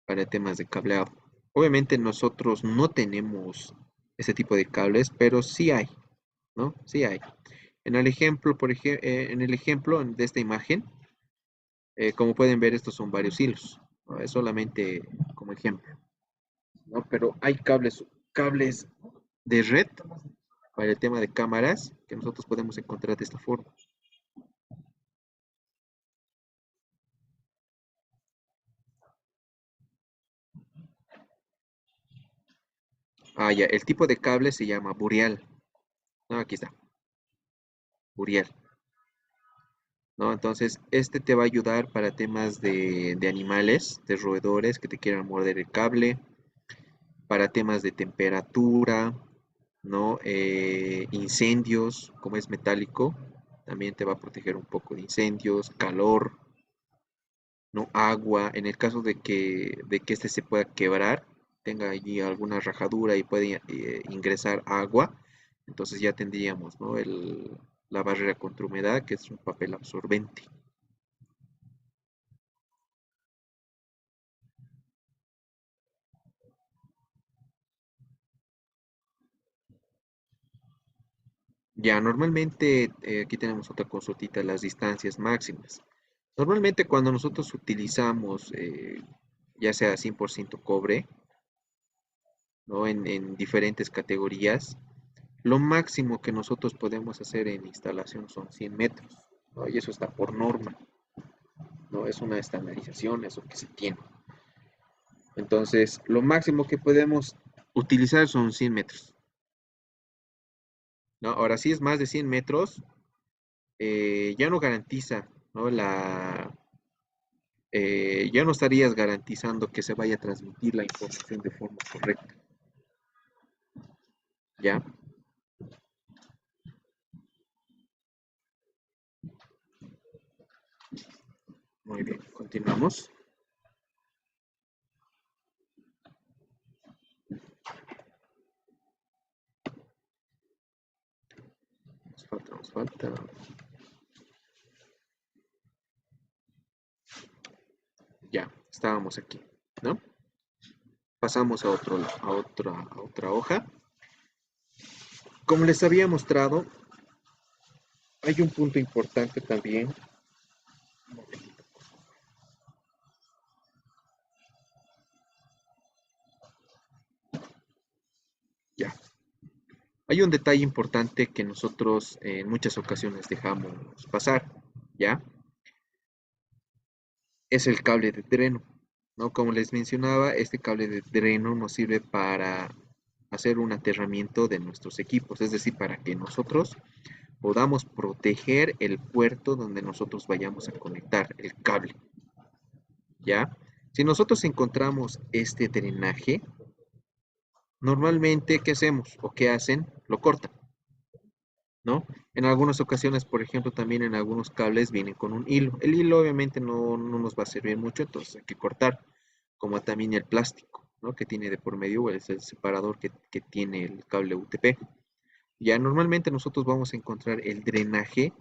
para temas de cableado. Obviamente nosotros no tenemos ese tipo de cables, pero sí hay, ¿no? Sí hay. En el ejemplo de esta imagen, como pueden ver, estos son varios hilos, ¿no? Es solamente como ejemplo, ¿no? Pero hay cables de red para el tema de cámaras que nosotros podemos encontrar de esta forma. Ah, ya, el tipo de cable se llama burial. No, aquí está, burial, ¿no? Entonces, este te va a ayudar para temas de animales, de roedores que te quieran morder el cable, para temas de temperatura, ¿no? Incendios, como es metálico, también te va a proteger un poco de incendios, calor, ¿no? Agua, en el caso de que este se pueda quebrar, tenga allí alguna rajadura y puede ingresar agua, entonces ya tendríamos, ¿no? La barrera contra humedad, que es un papel absorbente. Ya, normalmente, aquí tenemos otra consultita, las distancias máximas. Normalmente cuando nosotros utilizamos, ya sea 100% cobre, ¿no? En diferentes categorías, lo máximo que nosotros podemos hacer en instalación son 100 metros, ¿no? Y eso está por norma, ¿no? Es una estandarización, eso que se tiene. Entonces, lo máximo que podemos utilizar son 100 metros, ¿no? Ahora, si es más de 100 metros, ya no garantiza, ¿no? Ya no estarías garantizando que se vaya a transmitir la información de forma correcta, ¿ya? Muy bien, continuamos. Nos falta. Ya, estábamos aquí, ¿no? Pasamos a otra hoja. Como les había mostrado, hay un punto importante también. Ya. Hay un detalle importante que nosotros en muchas ocasiones dejamos pasar, ¿ya? Es el cable de dreno, ¿no? Como les mencionaba, este cable de dreno nos sirve para hacer un aterramiento de nuestros equipos, es decir, para que nosotros podamos proteger el puerto donde nosotros vayamos a conectar el cable, ¿ya? Si nosotros encontramos este drenaje, normalmente, ¿qué hacemos? ¿O qué hacen? Lo cortan, ¿no? En algunas ocasiones, por ejemplo, también en algunos cables vienen con un hilo. El hilo obviamente no nos va a servir mucho, entonces hay que cortar, como también el plástico, ¿no? Que tiene de por medio, es el separador que tiene el cable UTP. Ya normalmente nosotros vamos a encontrar el drenaje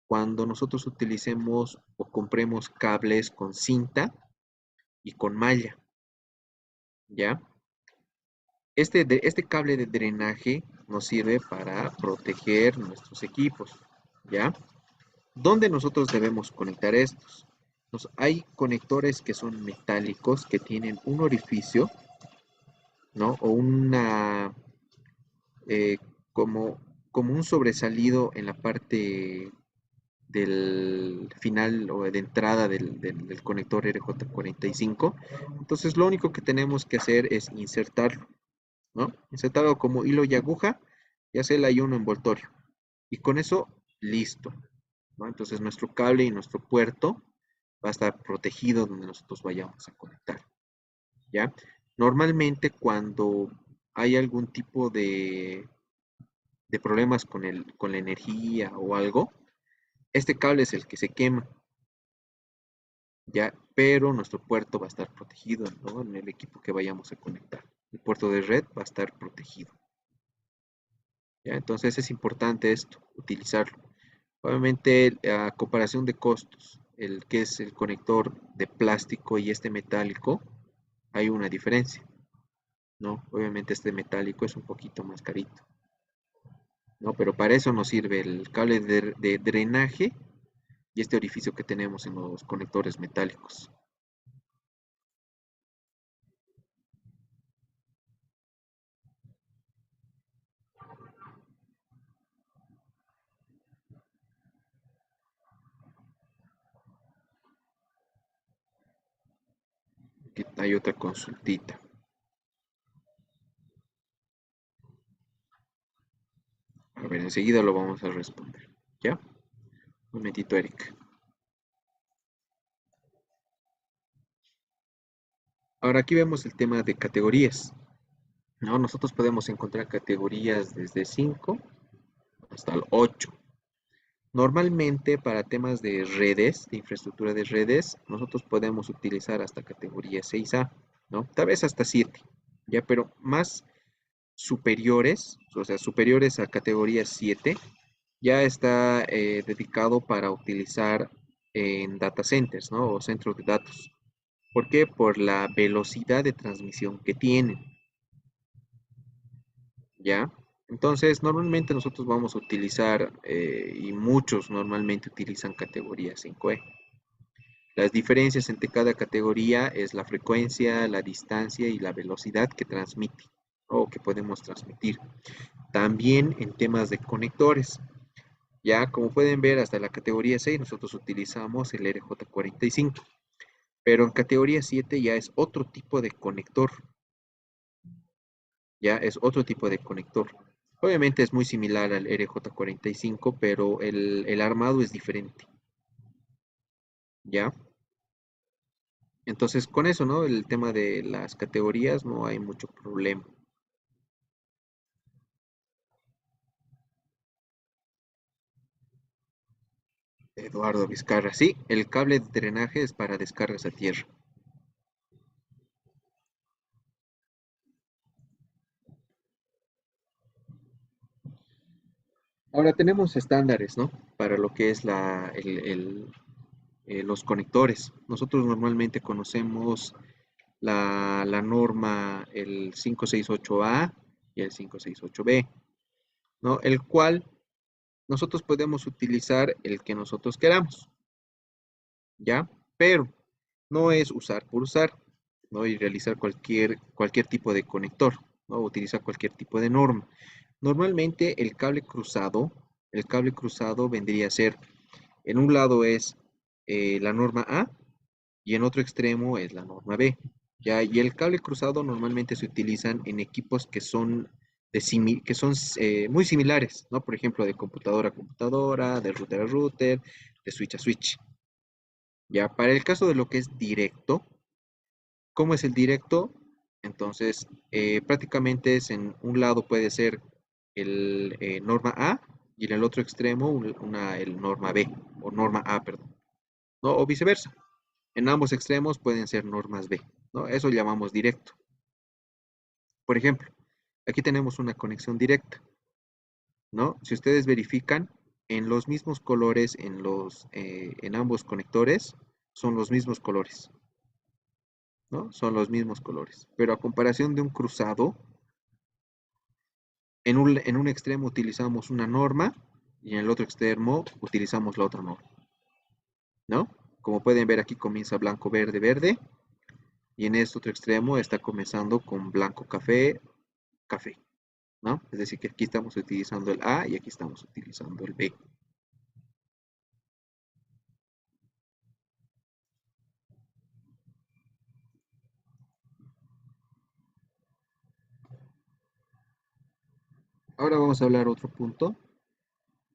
cuando nosotros utilicemos o compremos cables con cinta y con malla, ¿ya? Este cable de drenaje nos sirve para proteger nuestros equipos, ¿ya? ¿Dónde nosotros debemos conectar estos? Hay conectores que son metálicos, que tienen un orificio, ¿no? O eh, como, como un sobresalido en la parte del final o de entrada del conector RJ45. Entonces lo único que tenemos que hacer es insertarlo, ¿no? Insertarlo como hilo y aguja y hacerle ahí un envoltorio. Y con eso, listo, ¿no? Entonces nuestro cable y nuestro puerto va a estar protegido donde nosotros vayamos a conectar, ¿ya? Normalmente cuando hay algún tipo de problemas con la energía o algo, este cable es el que se quema, ¿ya? Pero nuestro puerto va a estar protegido, ¿no? En el equipo que vayamos a conectar. El puerto de red va a estar protegido, ¿ya? Entonces es importante esto, utilizarlo. Obviamente, a comparación de costos, el que es el conector de plástico y este metálico, hay una diferencia, ¿no? Obviamente este metálico es un poquito más carito, ¿no? Pero para eso nos sirve el cable de drenaje y este orificio que tenemos en los conectores metálicos. Aquí hay otra consultita. A ver, enseguida lo vamos a responder. ¿Ya? Un momentito, Eric. Ahora aquí vemos el tema de categorías, ¿no? Nosotros podemos encontrar categorías desde 5 hasta el 8. Normalmente para temas de redes, de infraestructura de redes, nosotros podemos utilizar hasta categoría 6A, ¿no? Tal vez hasta 7, ¿ya? Pero más superiores, o sea, superiores a categoría 7, ya está dedicado para utilizar en data centers, ¿no? O centros de datos. ¿Por qué? Por la velocidad de transmisión que tienen, ¿ya? Entonces, normalmente nosotros vamos a utilizar, y muchos normalmente utilizan categoría 5E. Las diferencias entre cada categoría es la frecuencia, la distancia y la velocidad que transmite o que podemos transmitir. También en temas de conectores. Ya como pueden ver, hasta la categoría 6 nosotros utilizamos el RJ45, pero en categoría 7 ya es otro tipo de conector, ya es otro tipo de conector. Obviamente es muy similar al RJ45, pero el armado es diferente, ¿ya? Entonces con eso, ¿no? El tema de las categorías no hay mucho problema. Eduardo Vizcarra, sí, el cable de drenaje es para descargas a tierra. Ahora tenemos estándares, ¿no? Para lo que es los conectores. Nosotros normalmente conocemos la norma, el 568A y el 568B, ¿no? El cual nosotros podemos utilizar el que nosotros queramos, ¿ya? Pero no es usar por usar, ¿no? Y realizar cualquier tipo de conector. ¿no? Utiliza cualquier tipo de norma. Normalmente el cable cruzado vendría a ser, en un lado es la norma A y en otro extremo es la norma B. ¿Ya? Y el cable cruzado normalmente se utilizan en equipos que son, que son muy similares, ¿no? Por ejemplo, de computadora a computadora, de router a router, de switch a switch. Ya, para el caso de lo que es directo, ¿cómo es el directo? Entonces, prácticamente es en un lado puede ser el norma A y en el otro extremo el norma B, o norma A, perdón, ¿no? O viceversa. En ambos extremos pueden ser normas B, ¿no? Eso llamamos directo. Por ejemplo, aquí tenemos una conexión directa, ¿no? Si ustedes verifican, en los mismos colores, en ambos conectores, son los mismos colores, ¿no? Son los mismos colores. Pero a comparación de un cruzado, en un extremo utilizamos una norma y en el otro extremo utilizamos la otra norma, ¿no? Como pueden ver aquí comienza blanco, verde, verde y en este otro extremo está comenzando con blanco, café, café, ¿no? Es decir, que aquí estamos utilizando el A y aquí estamos utilizando el B. Ahora vamos a hablar otro punto,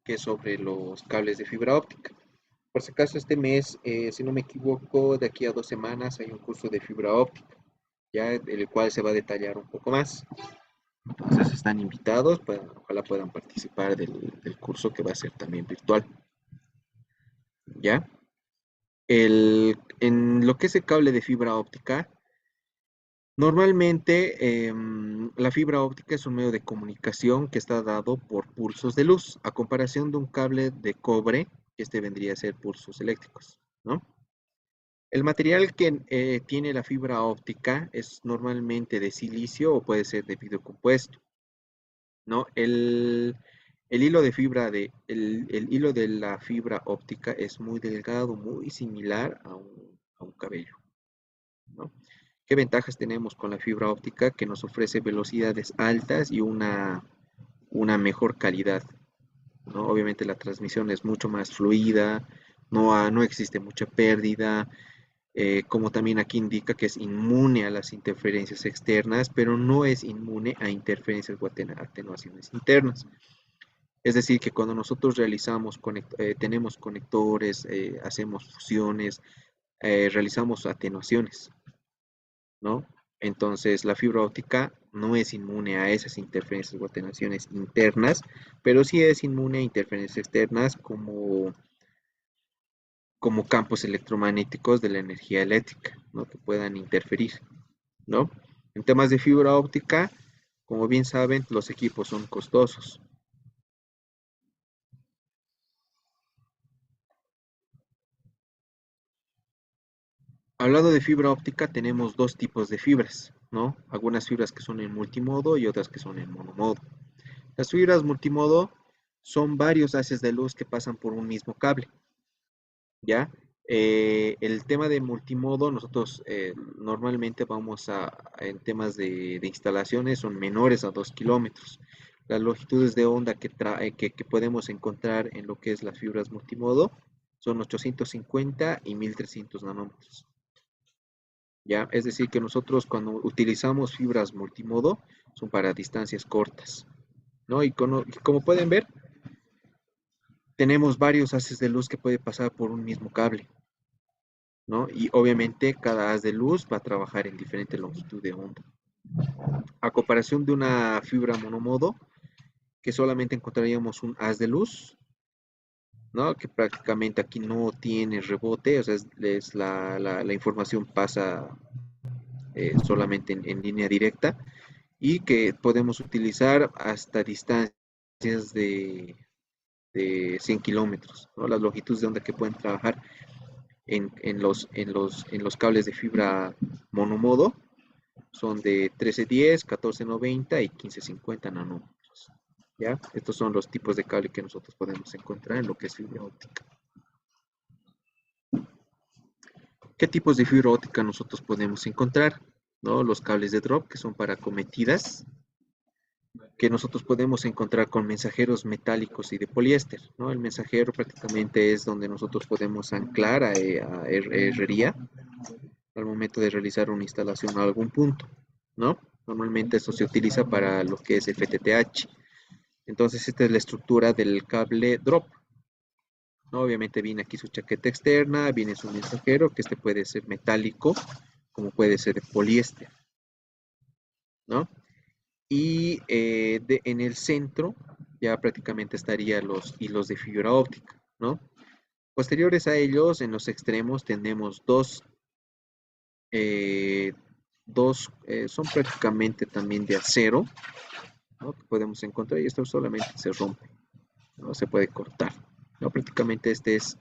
que es sobre los cables de fibra óptica. Por si acaso este mes, si no me equivoco, de aquí a 2 semanas hay un curso de fibra óptica, ya el cual se va a detallar un poco más. Entonces están invitados, ojalá puedan participar del curso que va a ser también virtual, ¿ya? En lo que es el cable de fibra óptica, normalmente la fibra óptica es un medio de comunicación que está dado por pulsos de luz, a comparación de un cable de cobre, que este vendría a ser pulsos eléctricos, ¿no? El material que tiene la fibra óptica es normalmente de silicio o puede ser de vidrio compuesto, ¿no? El hilo de la fibra óptica es muy delgado, muy similar a un cabello, ¿no? ¿Qué ventajas tenemos con la fibra óptica? Que nos ofrece velocidades altas y una mejor calidad, ¿no? Obviamente la transmisión es mucho más fluida, no existe mucha pérdida, como también aquí indica que es inmune a las interferencias externas, pero no es inmune a interferencias o atenuaciones internas. Es decir, que cuando nosotros tenemos conectores, hacemos fusiones, realizamos atenuaciones, ¿no? Entonces, la fibra óptica no es inmune a esas interferencias o atenuaciones internas, pero sí es inmune a interferencias externas como campos electromagnéticos de la energía eléctrica, ¿no? Que puedan interferir, ¿no? En temas de fibra óptica, como bien saben, los equipos son costosos. Hablando de fibra óptica, tenemos dos tipos de fibras, ¿no? Algunas fibras que son en multimodo y otras que son en monomodo. Las fibras multimodo son varios haces de luz que pasan por un mismo cable, ¿ya? El tema de multimodo, nosotros normalmente en temas de instalaciones, son menores a 2 kilómetros. Las longitudes de onda que podemos encontrar en lo que es las fibras multimodo son 850 y 1300 nanómetros. ¿Ya? Es decir, que nosotros cuando utilizamos fibras multimodo son para distancias cortas, ¿no? Y como pueden ver, tenemos varios haces de luz que puede pasar por un mismo cable, ¿no? Y obviamente cada haz de luz va a trabajar en diferente longitud de onda. A comparación de una fibra monomodo, que solamente encontraríamos un haz de luz, ¿no? Que prácticamente aquí no tiene rebote, o sea, la información pasa solamente en línea directa y que podemos utilizar hasta distancias de 100 kilómetros, ¿no? Las longitudes de onda que pueden trabajar en los cables de fibra monomodo son de 1310, 1490 y 1550 nanómetros. ¿Ya? Estos son los tipos de cable que nosotros podemos encontrar en lo que es fibra óptica. ¿Qué tipos de fibra óptica nosotros podemos encontrar? ¿No? Los cables de drop, que son para cometidas, que nosotros podemos encontrar con mensajeros metálicos y de poliéster, ¿no? El mensajero prácticamente es donde nosotros podemos anclar a herrería al momento de realizar una instalación a algún punto, ¿no? Normalmente esto se utiliza para lo que es FTTH. Entonces, esta es la estructura del cable drop, ¿no? Obviamente viene aquí su chaqueta externa, viene su mensajero, que este puede ser metálico, como puede ser de poliéster, ¿no? Y en el centro ya prácticamente estarían los hilos de fibra óptica, ¿no? Posteriores a ellos, en los extremos tenemos eh, son prácticamente también de acero, ¿no? Que podemos encontrar y esto solamente se rompe, no se puede cortar, ¿no? Prácticamente este es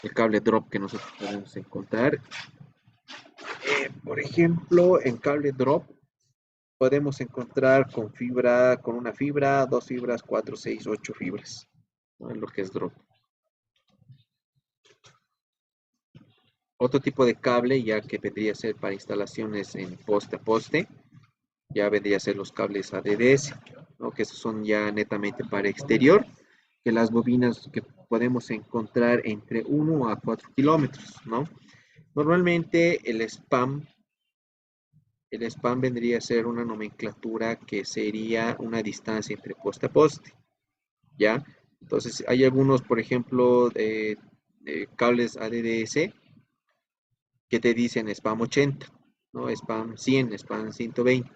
el cable drop que nosotros podemos encontrar. Por ejemplo, en cable drop podemos encontrar con una fibra, dos fibras, cuatro, seis, ocho fibras, ¿no? En lo que es drop. Otro tipo de cable ya que vendría a ser para instalaciones en poste a poste, ya vendría a ser los cables ADDS, ¿no? Que esos son ya netamente para exterior, que las bobinas que podemos encontrar entre 1 a 4 kilómetros, ¿no? Normalmente el spam vendría a ser una nomenclatura que sería una distancia entre poste a poste, ¿ya? Entonces hay algunos, por ejemplo, cables ADDS que te dicen spam 80, ¿no? Spam 100, spam 120.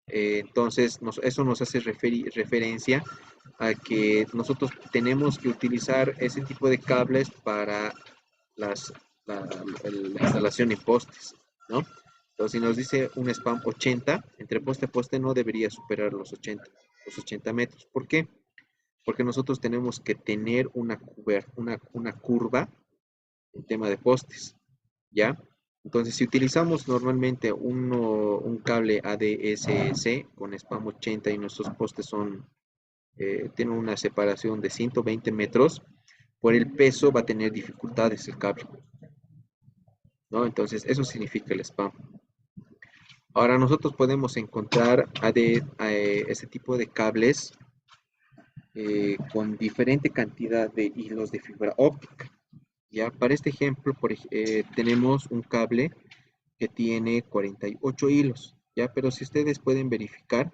Entonces, eso nos hace referencia a que nosotros tenemos que utilizar ese tipo de cables para las, la instalación en postes, ¿no? Entonces, si nos dice un spam 80, entre poste a poste no debería superar los 80 metros. ¿Por qué? Porque nosotros tenemos que tener una curva en tema de postes, ¿ya? Entonces, si utilizamos normalmente un cable ADSC con spam 80 y nuestros postes tienen una separación de 120 metros, por el peso va a tener dificultades el cable, ¿no? Entonces, eso significa el spam. Ahora, nosotros podemos encontrar este tipo de cables con diferente cantidad de hilos de fibra óptica. Ya, para este ejemplo, tenemos un cable que tiene 48 hilos, ¿ya? Pero si ustedes pueden verificar,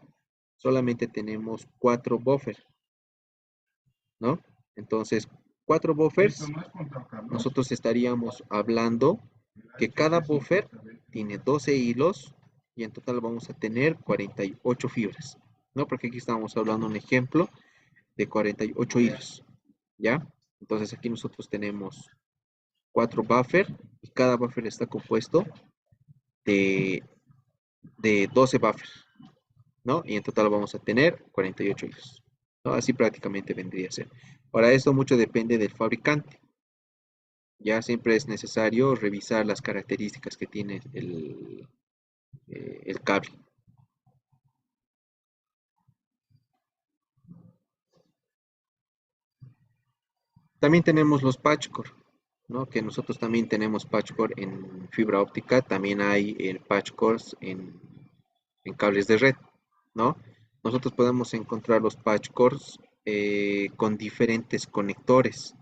solamente tenemos 4 buffers, ¿no? Entonces, 4 buffers, nosotros estaríamos hablando que cada buffer tiene 12 hilos y en total vamos a tener 48 fibras, ¿no? Porque aquí estamos hablando de un ejemplo de 48 hilos, ¿ya? Entonces aquí nosotros tenemos 4 buffers y cada buffer está compuesto de, de 12 buffers, ¿no? Y en total vamos a tener 48 hilos, ¿no? Así prácticamente vendría a ser. Ahora, esto mucho depende del fabricante. Ya siempre es necesario revisar las características que tiene el cable. También tenemos los patchcore, ¿no? Que nosotros también tenemos patchcore en fibra óptica, también hay patchcores en cables de red, ¿no? Nosotros podemos encontrar los patchcores con diferentes conectores.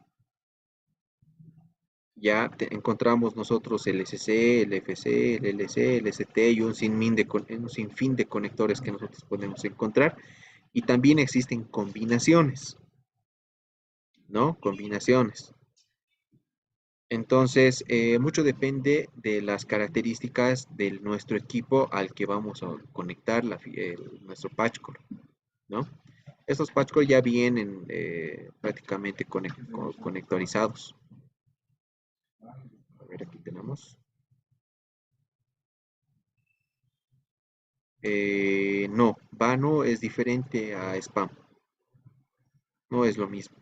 Ya encontramos nosotros el SC, el FC, el LC, el ST y un sinfín de conectores que nosotros podemos encontrar. Y también existen combinaciones, ¿no? Combinaciones. Entonces, mucho depende de las características de nuestro equipo al que vamos a conectar nuestro patchcore, ¿no? Estos patchcore ya vienen prácticamente conectorizados. A ver, aquí tenemos. No, vano es diferente a spam, no es lo mismo.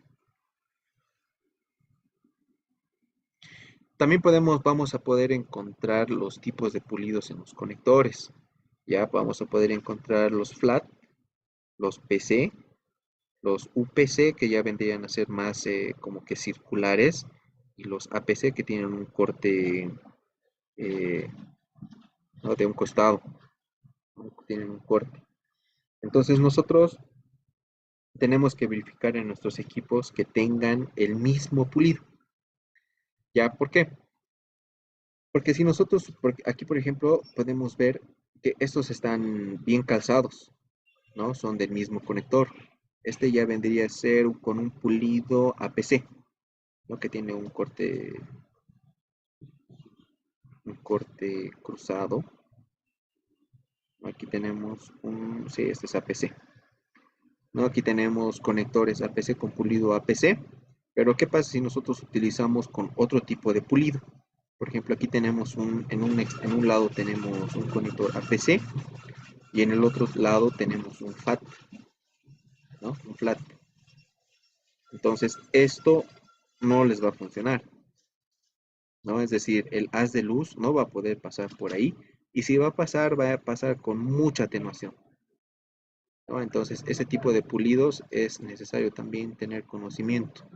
También vamos a poder encontrar los tipos de pulidos en los conectores. Ya vamos a poder encontrar los flat, los PC, los UPC que ya vendrían a ser más como que circulares y los APC que tienen un corte eh, ¿no? De un costado, ¿no? Tienen un corte. Entonces nosotros tenemos que verificar en nuestros equipos que tengan el mismo pulido. ¿Ya? ¿Por qué? Porque si nosotros, aquí por ejemplo, podemos ver que estos están bien calzados, ¿no? Son del mismo conector. Este ya vendría a ser con un pulido APC, ¿no? Que tiene un corte cruzado. Aquí tenemos sí, este es APC, ¿no? Aquí tenemos conectores APC con pulido APC, pero ¿qué pasa si nosotros utilizamos con otro tipo de pulido? Por ejemplo, aquí tenemos en un lado tenemos un conector APC y en el otro lado tenemos un FAT, ¿no? Un flat. Entonces, esto no les va a funcionar, ¿no? Es decir, el haz de luz no va a poder pasar por ahí y si va a pasar con mucha atenuación, ¿no? Entonces, ese tipo de pulidos es necesario también tener conocimiento.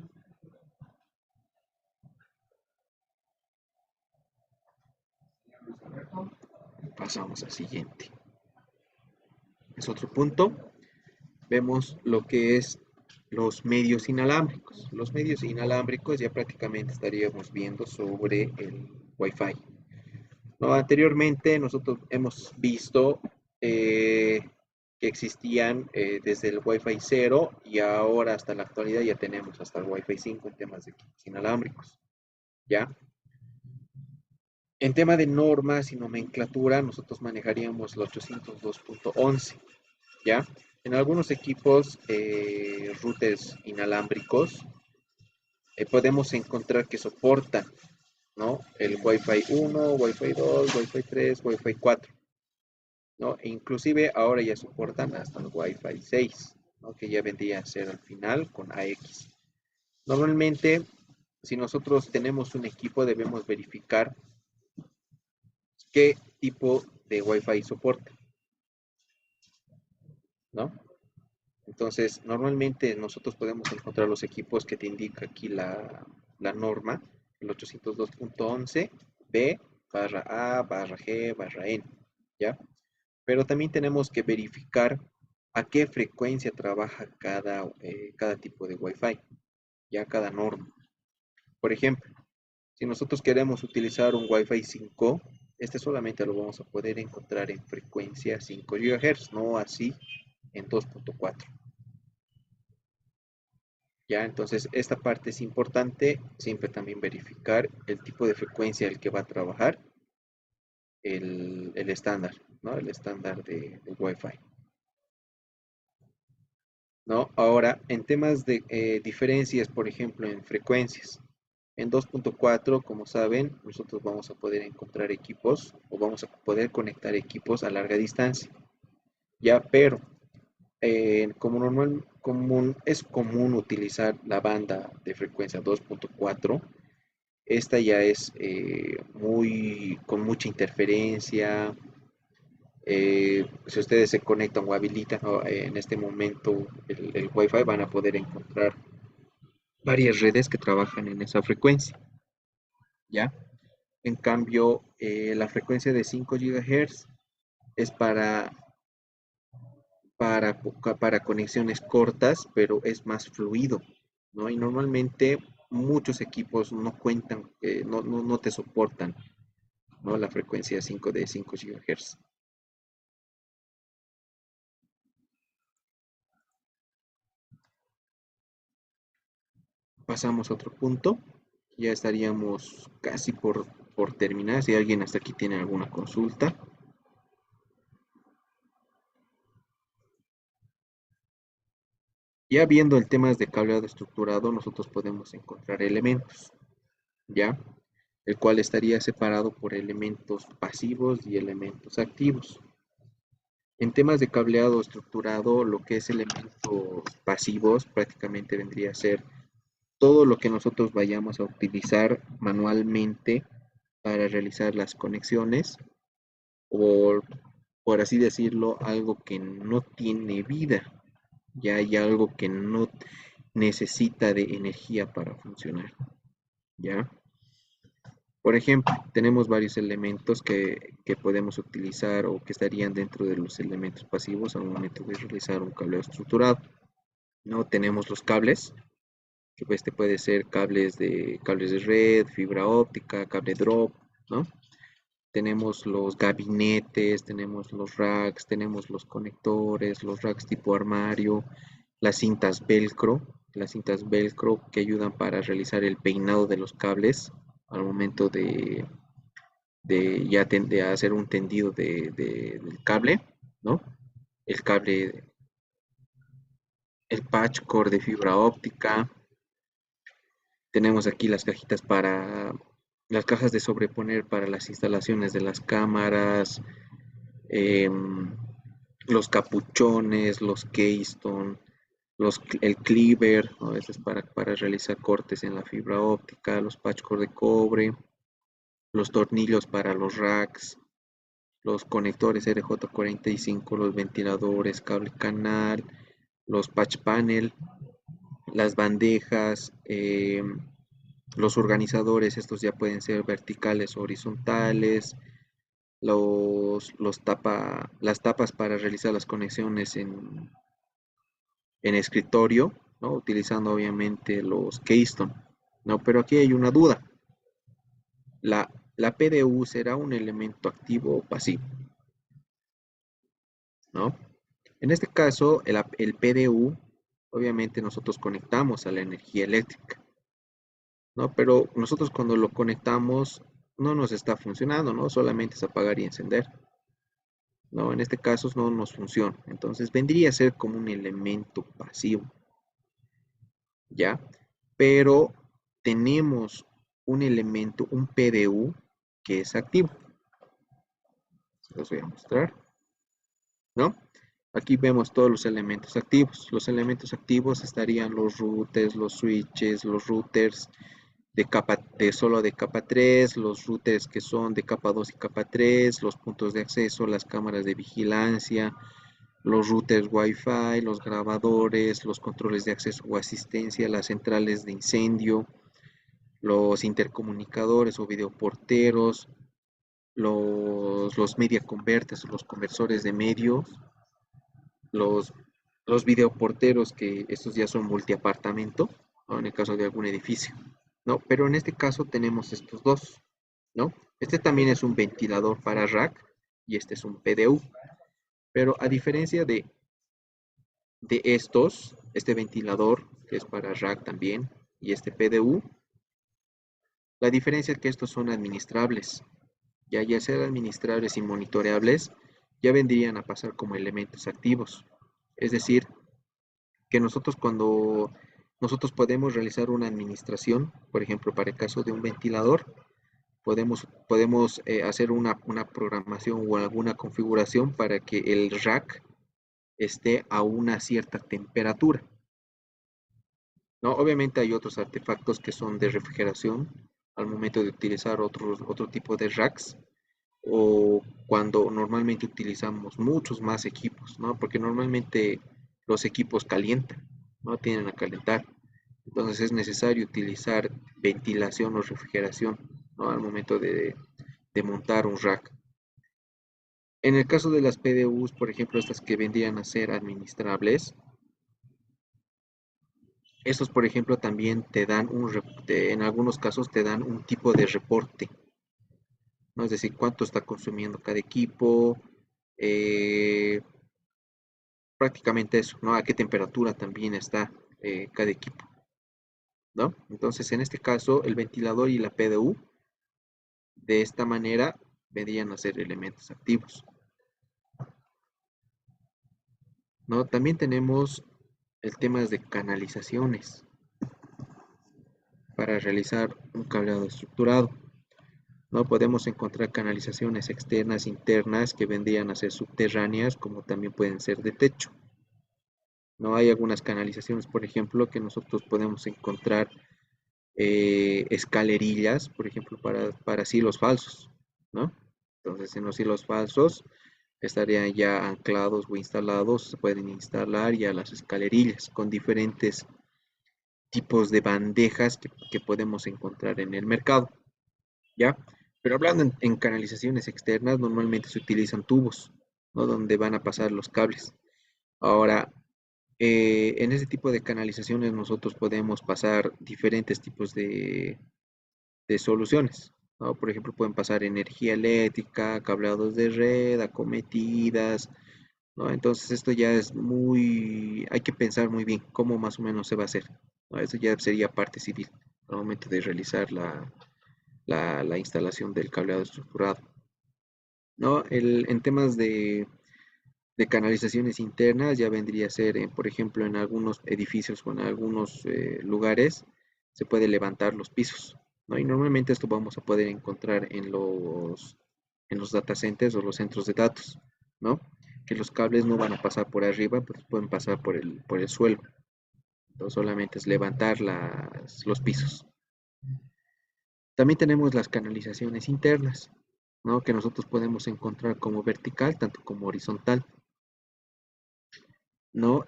Pasamos al siguiente. Es otro punto. Vemos lo que es los medios inalámbricos. Los medios inalámbricos ya prácticamente estaríamos viendo sobre el Wi-Fi. ¿No? Anteriormente nosotros hemos visto que existían desde el Wi-Fi 0 y ahora hasta la actualidad ya tenemos hasta el Wi-Fi 5 en temas de equipos inalámbricos. ¿Ya? En tema de normas y nomenclatura, nosotros manejaríamos el 802.11. ¿Ya? En algunos equipos, routers inalámbricos, podemos encontrar que soportan, ¿no? El Wi-Fi 1, Wi-Fi 2, Wi-Fi 3, Wi-Fi 4, ¿no? E inclusive ahora ya soportan hasta el Wi-Fi 6, ¿no? Que ya vendría a ser al final con AX. Normalmente, si nosotros tenemos un equipo, debemos verificar qué tipo de Wi-Fi soporta, ¿no? Entonces, normalmente nosotros podemos encontrar los equipos que te indica aquí la norma, el 802.11 B barra A barra G barra N, ¿ya? Pero también tenemos que verificar a qué frecuencia trabaja cada tipo de Wi-Fi, ya cada norma. Por ejemplo, si nosotros queremos utilizar un Wi-Fi 5, este solamente lo vamos a poder encontrar en frecuencia 5 GHz, no así en 2.4. Ya, entonces esta parte es importante, siempre también verificar el tipo de frecuencia al que va a trabajar el estándar, ¿no? El estándar de Wi-Fi, ¿no? Ahora, en temas de diferencias, por ejemplo, en frecuencias, en 2.4, como saben, nosotros vamos a poder encontrar equipos o vamos a poder conectar equipos a larga distancia, ya, pero es común utilizar la banda de frecuencia 2.4. Esta ya es con mucha interferencia. Si ustedes se conectan o habilitan, ¿no? En este momento el Wi-Fi, van a poder encontrar varias redes que trabajan en esa frecuencia, ¿ya? En cambio, la frecuencia de 5 GHz es para conexiones cortas, pero es más fluido, ¿no? Y normalmente muchos equipos no cuentan, no te soportan, ¿no? La frecuencia 5 de 5 GHz. Pasamos a otro punto. Ya estaríamos casi por terminar. Si alguien hasta aquí tiene alguna consulta. Ya viendo el tema de cableado estructurado, nosotros podemos encontrar elementos, ¿ya? El cual estaría separado por elementos pasivos y elementos activos. En temas de cableado estructurado, lo que es elementos pasivos prácticamente vendría a ser todo lo que nosotros vayamos a utilizar manualmente para realizar las conexiones, o por así decirlo, algo que no tiene vida, ya hay algo que no necesita de energía para funcionar, ¿ya? Por ejemplo, tenemos varios elementos que podemos utilizar o que estarían dentro de los elementos pasivos al momento de realizar un cableado estructurado. ¿No? Tenemos los cables, que este puede ser cables de red, fibra óptica, cable drop, ¿no? Tenemos los gabinetes, tenemos los racks, tenemos los conectores, los racks tipo armario, las cintas velcro que ayudan para realizar el peinado de los cables al momento de hacer un tendido del cable, ¿no? El cable, el patch cord de fibra óptica. Tenemos aquí las cajitas para las cajas de sobreponer para las instalaciones de las cámaras, em, los capuchones, los keystone, el cleaver, ¿no? A veces para realizar cortes en la fibra óptica, los patch cord de cobre, los tornillos para los racks, los conectores RJ45, los ventiladores, cable canal, los patch panel, las bandejas, los organizadores, estos ya pueden ser verticales o horizontales, las tapas para realizar las conexiones en escritorio, ¿no? Utilizando obviamente los keystone, ¿no? Pero aquí hay una duda. La PDU será un elemento activo o pasivo, ¿no? En este caso, el PDU, obviamente nosotros conectamos a la energía eléctrica, ¿no? Pero nosotros cuando lo conectamos no nos está funcionando, ¿no? Solamente es apagar y encender, ¿no? En este caso no nos funciona. Entonces vendría a ser como un elemento pasivo, ¿ya? Pero tenemos un elemento, un PDU, que es activo. Se los voy a mostrar, ¿no? Aquí vemos todos los elementos activos. Los elementos activos estarían los routers, los switches, los routers solo de capa 3, los routers que son de capa 2 y capa 3, los puntos de acceso, las cámaras de vigilancia, los routers Wi-Fi, los grabadores, los controles de acceso o asistencia, las centrales de incendio, los intercomunicadores o videoporteros, los media converters, los conversores de medios, los, los videoporteros, que estos ya son multiapartamento, ¿no? En el caso de algún edificio, ¿no? Pero en este caso tenemos estos dos, ¿no? Este también es un ventilador para rack y este es un PDU, pero a diferencia de estos, este ventilador que es para rack también y este PDU, la diferencia es que estos son administrables. Ya ser administrables y monitoreables, ya vendrían a pasar como elementos activos. Es decir, que nosotros podemos realizar una administración, por ejemplo, para el caso de un ventilador, podemos hacer una programación o alguna configuración para que el rack esté a una cierta temperatura, ¿no? Obviamente hay otros artefactos que son de refrigeración al momento de utilizar otro tipo de racks, o cuando normalmente utilizamos muchos más equipos, ¿no? Porque normalmente los equipos calientan, ¿no? Tienden a calentar. Entonces es necesario utilizar ventilación o refrigeración, ¿no? Al momento de montar un rack. En el caso de las PDUs, por ejemplo, estas que vendrían a ser administrables, estos, por ejemplo, también te dan en algunos casos te dan un tipo de reporte, ¿no? Es decir, cuánto está consumiendo cada equipo, eh, prácticamente eso, ¿no? A qué temperatura también está cada equipo, ¿no? Entonces, en este caso, el ventilador y la PDU, de esta manera, vendrían a ser elementos activos, ¿no? También tenemos el tema de canalizaciones para realizar un cableado estructurado, ¿no? Podemos encontrar canalizaciones externas, internas, que vendrían a ser subterráneas, como también pueden ser de techo. No hay algunas canalizaciones, por ejemplo, que nosotros podemos encontrar escalerillas, por ejemplo, para hilos falsos, ¿no? Entonces, en los hilos falsos estarían ya anclados o instalados, se pueden instalar ya las escalerillas con diferentes tipos de bandejas que podemos encontrar en el mercado. ¿ya? Pero hablando en canalizaciones externas, normalmente se utilizan tubos, ¿no? Donde van a pasar los cables. Ahora, en ese tipo de canalizaciones nosotros podemos pasar diferentes tipos de soluciones, ¿no? Por ejemplo, pueden pasar energía eléctrica, cableados de red, acometidas, ¿no? Entonces esto ya es muy, hay que pensar muy bien cómo más o menos se va a hacer, ¿no? Eso ya sería parte civil al momento de realizar la instalación del cableado estructurado, ¿no? En temas de canalizaciones internas ya vendría a ser, por ejemplo, en algunos edificios o en algunos lugares se puede levantar los pisos, ¿no? Y normalmente esto vamos a poder encontrar en los data centers o los centros de datos, ¿no? Que los cables no van a pasar por arriba, pues pueden pasar por el suelo. Entonces solamente es levantar los pisos. También tenemos las canalizaciones internas, ¿no? Que nosotros podemos encontrar como vertical, tanto como horizontal. ¿No?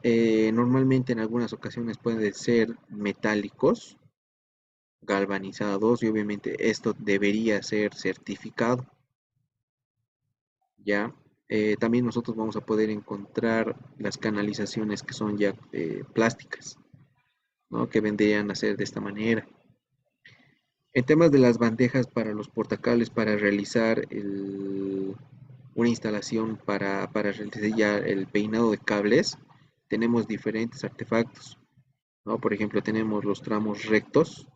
Normalmente en algunas ocasiones pueden ser metálicos, galvanizados y obviamente esto debería ser certificado, ¿ya? También nosotros vamos a poder encontrar las canalizaciones que son ya plásticas, ¿no? Que vendrían a ser de esta manera. En temas de las bandejas para los portacables para realizar una instalación para realizar ya el peinado de cables, tenemos diferentes artefactos. ¿No? Por ejemplo, tenemos los tramos rectos,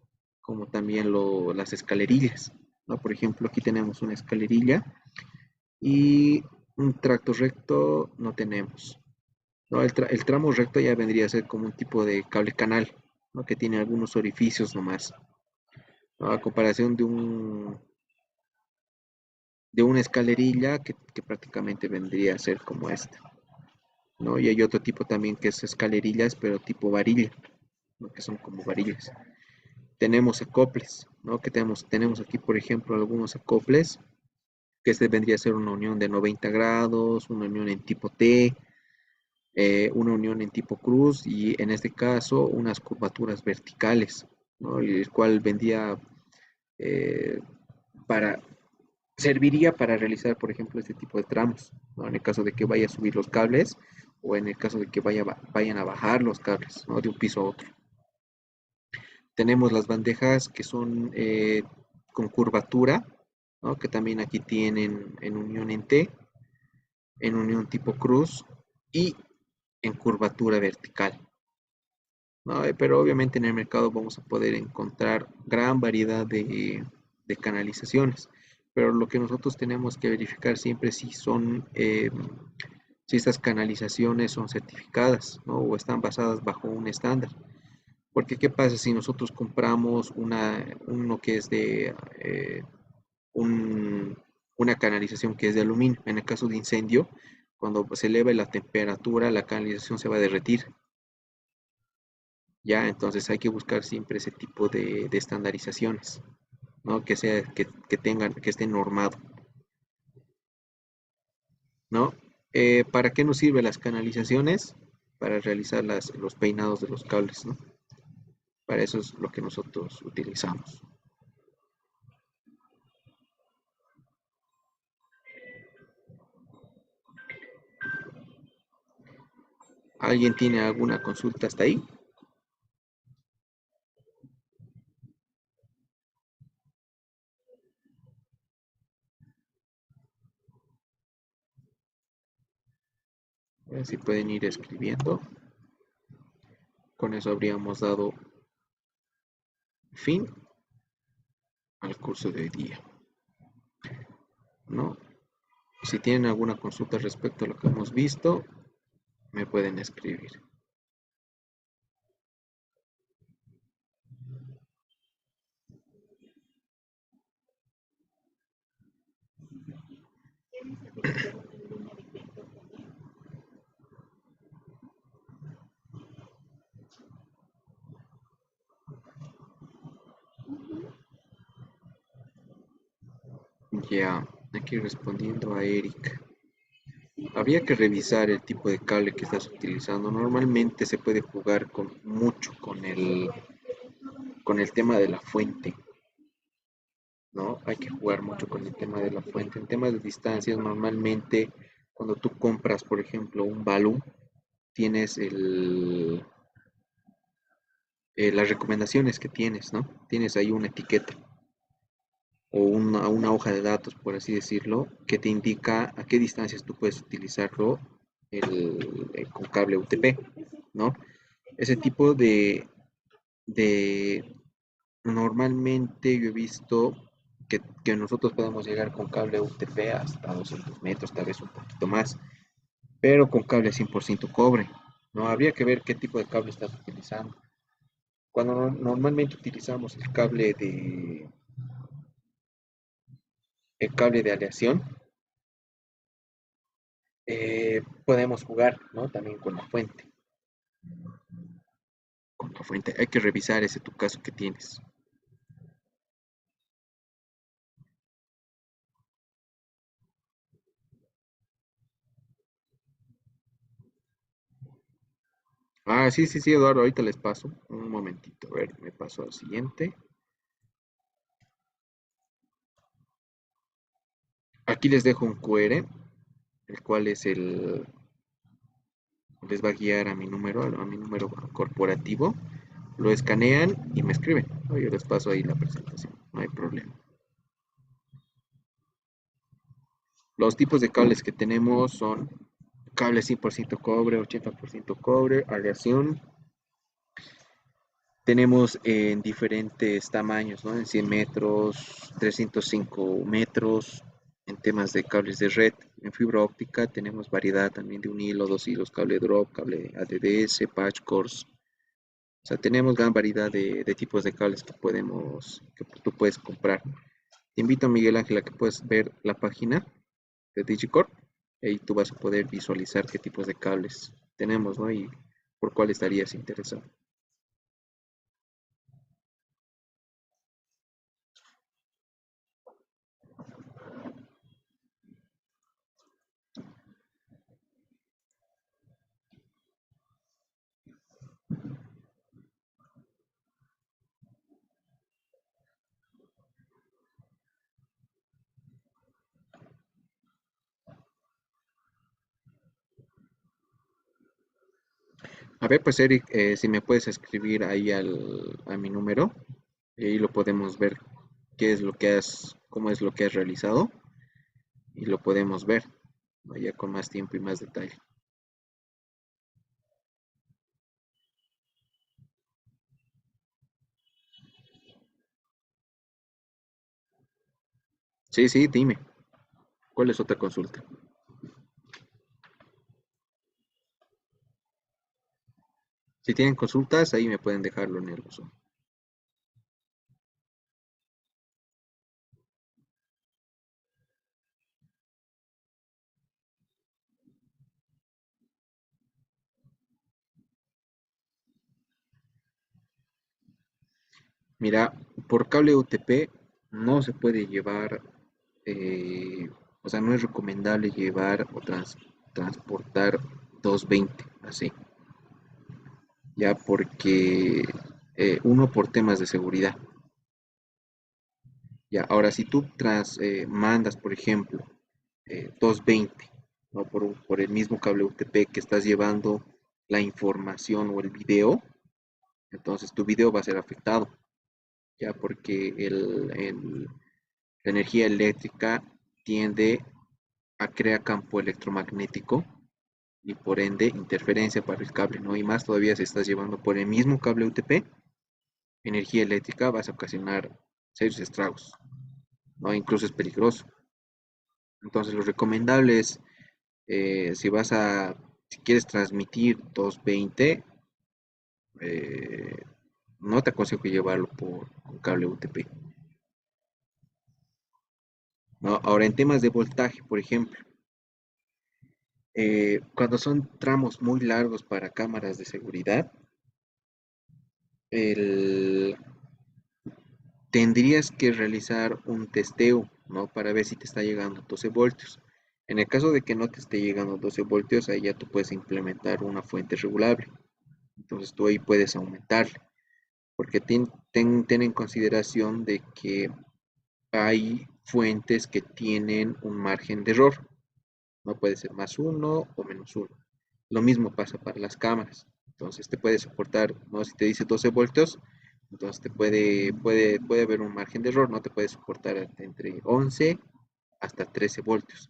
como también las escalerillas, ¿no? Por ejemplo, aquí tenemos una escalerilla y un tracto recto no tenemos, ¿no? El tramo recto ya vendría a ser como un tipo de cable canal, ¿no? Que tiene algunos orificios nomás, ¿no? A comparación de una escalerilla que prácticamente vendría a ser como esta, ¿no? Y hay otro tipo también que es escalerillas, pero tipo varilla, ¿no? Que son como varillas. Tenemos acoples, ¿no? Que tenemos aquí, por ejemplo, algunos acoples, que este vendría a ser una unión de 90 grados, una unión en tipo T, una unión en tipo cruz y en este caso unas curvaturas verticales, ¿no? El cual vendría eh, para, serviría para realizar, por ejemplo, este tipo de tramos, ¿no? En el caso de que vaya a subir los cables o en el caso de que vayan a bajar los cables, ¿no? De un piso a otro. Tenemos las bandejas que son con curvatura, ¿no? Que también aquí tienen en unión en T, en unión tipo cruz y en curvatura vertical, ¿no? Pero obviamente en el mercado vamos a poder encontrar gran variedad de canalizaciones, pero lo que nosotros tenemos que verificar siempre si estas canalizaciones son certificadas, ¿no? O están basadas bajo un estándar. Porque ¿qué pasa si nosotros compramos uno que es de un- una canalización que es de aluminio? En el caso de incendio, cuando se eleve la temperatura, la canalización se va a derretir, ¿ya? Entonces hay que buscar siempre ese tipo de estandarizaciones, ¿no? Que tengan, que esté normado, ¿no? ¿Para qué nos sirven las canalizaciones? Para realizar los peinados de los cables, ¿no? Para eso es lo que nosotros utilizamos. ¿Alguien tiene alguna consulta hasta ahí? A ver si pueden ir escribiendo. Con eso habríamos dado fin al curso de hoy día, ¿no? Si tienen alguna consulta respecto a lo que hemos visto, me pueden escribir. Ya, aquí respondiendo a Eric. Habría que revisar el tipo de cable que estás utilizando. Normalmente se puede jugar mucho con el tema de la fuente. ¿no? Hay que jugar mucho con el tema de la fuente. En temas de distancias, normalmente cuando tú compras, por ejemplo, un balón, tienes las recomendaciones que tienes, ¿no? Tienes ahí una etiqueta o una hoja de datos, por así decirlo, que te indica a qué distancias tú puedes utilizarlo con cable UTP, ¿no? Ese tipo de normalmente yo he visto que nosotros podemos llegar con cable UTP hasta 200 metros, tal vez un poquito más, pero con cable 100% cobre, ¿no? Habría que ver qué tipo de cable estás utilizando. Cuando normalmente utilizamos el cable de aleación, podemos jugar, ¿no? También con la fuente. Con la fuente. Hay que revisar ese tu caso que tienes. Ah, sí, sí, sí, Eduardo, ahorita les paso. Un momentito, a ver, me paso al siguiente. Aquí les dejo un QR, el cual les va a guiar a mi número corporativo. Lo escanean y me escriben, ¿no? Yo les paso ahí la presentación, no hay problema. Los tipos de cables que tenemos son cable 100% cobre, 80% cobre, aleación. Tenemos en diferentes tamaños, ¿no? En 100 metros, 305 metros, en temas de cables de red. En fibra óptica tenemos variedad también de un hilo, dos hilos, cable drop, cable ADDS, patch cores. O sea, tenemos gran variedad de tipos de cables que tú puedes comprar. Te invito, Miguel Ángel, a que puedas ver la página de Digicorp. Ahí tú vas a poder visualizar qué tipos de cables tenemos, ¿no? Y por cuál estarías interesado. A ver, pues Eric, si me puedes escribir ahí a mi número, y ahí lo podemos ver cómo es lo que has realizado y lo podemos ver, ¿no? Ya con más tiempo y más detalle. Sí, sí, dime, ¿cuál es otra consulta? Si tienen consultas, ahí me pueden dejarlo en el buzón. Mira, por cable UTP no se puede llevar, eh, o sea, no es recomendable llevar o transportar 220, así, ya porque uno por temas de seguridad. Ya, ahora si tú mandas, por ejemplo, 220, ¿no? Por el mismo cable UTP que estás llevando la información o el video, entonces tu video va a ser afectado, ya porque la energía eléctrica tiende a crear campo electromagnético y por ende interferencia para el cable, ¿no? Y más todavía si estás llevando por el mismo cable UTP energía eléctrica, vas a ocasionar serios estragos, ¿no? Incluso es peligroso. Entonces lo recomendable es, si quieres transmitir 220, eh, no te aconsejo llevarlo por un cable UTP, ¿no? Ahora en temas de voltaje, por ejemplo, cuando son tramos muy largos para cámaras de seguridad, el- tendrías que realizar un testeo, ¿no? Para ver si te está llegando 12 voltios. En el caso de que no te esté llegando 12 voltios, ahí ya tú puedes implementar una fuente regulable. Entonces tú ahí puedes aumentarle, porque ten en consideración de que hay fuentes que tienen un margen de error. No puede ser más uno o menos uno. Lo mismo pasa para las cámaras. Entonces te puede soportar, ¿no? Si te dice 12 voltios, entonces puede haber un margen de error, no te puede soportar entre 11 hasta 13 voltios.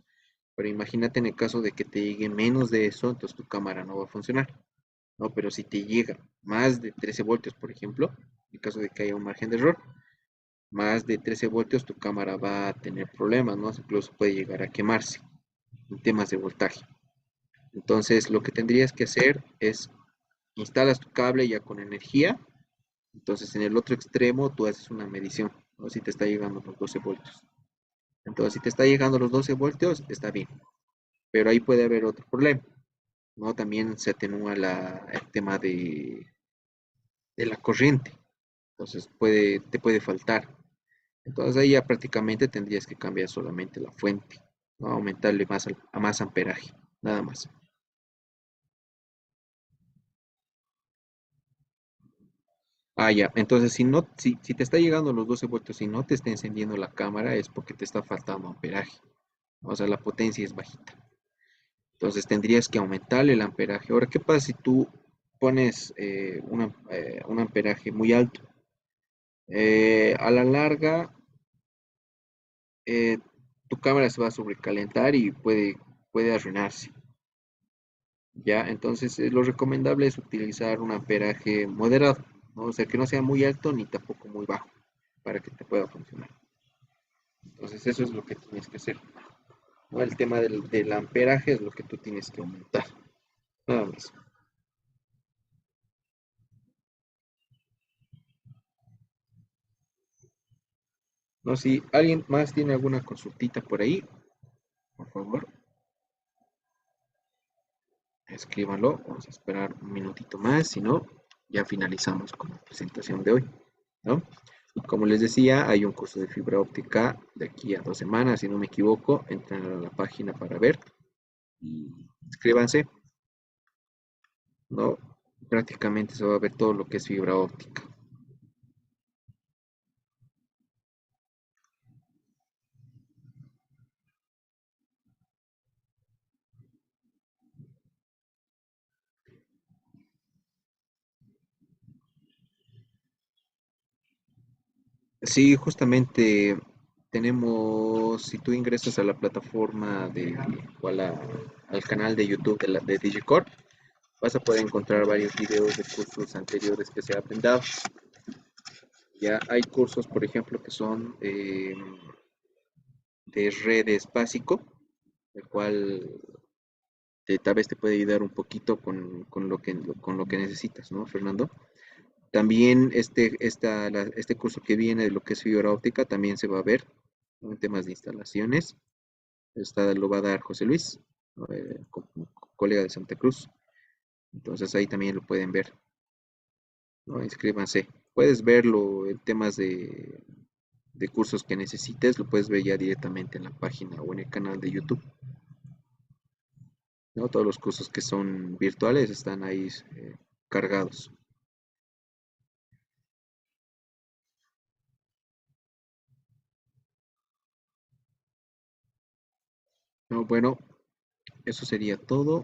Pero imagínate en el caso de que te llegue menos de eso, entonces tu cámara no va a funcionar, ¿no? Pero si te llega más de 13 voltios, por ejemplo, en caso de que haya un margen de error, más de 13 voltios tu cámara va a tener problemas, ¿no? Incluso puede llegar a quemarse en temas de voltaje. Entonces, lo que tendrías que hacer es instalas tu cable ya con energía. Entonces, en el otro extremo tú haces una medición, ¿no? Si te está llegando los 12 voltios. Entonces, si te está llegando los 12 voltios, está bien. Pero ahí puede haber otro problema, ¿no? También se atenúa el tema de la corriente. Entonces, te puede faltar. Entonces, ahí ya prácticamente tendrías que cambiar solamente la fuente, ¿no? Aumentarle a más amperaje, nada más. Ah, ya. Entonces, si te está llegando los 12 voltios y no te está encendiendo la cámara, es porque te está faltando amperaje. O sea, la potencia es bajita. Entonces, tendrías que aumentarle el amperaje. Ahora, ¿qué pasa si tú pones un amperaje muy alto? A la larga, eh, tu cámara se va a sobrecalentar y puede arruinarse. ¿Ya? Entonces, lo recomendable es utilizar un amperaje moderado, ¿no? O sea, que no sea muy alto ni tampoco muy bajo para que te pueda funcionar. Entonces eso es lo que tienes que hacer, ¿no? El tema del amperaje es lo que tú tienes que aumentar, nada más. No, si alguien más tiene alguna consultita por ahí, por favor, escríbanlo. Vamos a esperar un minutito más, si no, ya finalizamos con la presentación de hoy, ¿no? Y como les decía, hay un curso de fibra óptica de aquí a 2 semanas, si no me equivoco, entren a la página para ver y inscríbanse, ¿no? Prácticamente se va a ver todo lo que es fibra óptica. Sí, justamente tenemos, si tú ingresas a la plataforma o al canal de YouTube de Digicorp, vas a poder encontrar varios videos de cursos anteriores que se han dado. Ya hay cursos, por ejemplo, que son de redes básico, el cual tal vez te puede ayudar un poquito con lo que necesitas, ¿no, Fernando? También este curso que viene de lo que es fibra óptica también se va a ver, ¿no? En temas de instalaciones. Lo va a dar José Luis, ¿no? Colega de Santa Cruz. Entonces ahí también lo pueden ver, ¿no? Inscríbanse. Puedes verlo en temas de cursos que necesites, lo puedes ver ya directamente en la página o en el canal de YouTube, ¿no? Todos los cursos que son virtuales están ahí cargados. ¿No? Bueno, eso sería todo.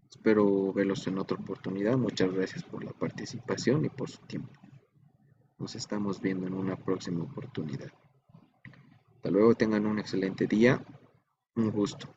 Espero verlos en otra oportunidad. Muchas gracias por la participación y por su tiempo. Nos estamos viendo en una próxima oportunidad. Hasta luego, tengan un excelente día. Un gusto.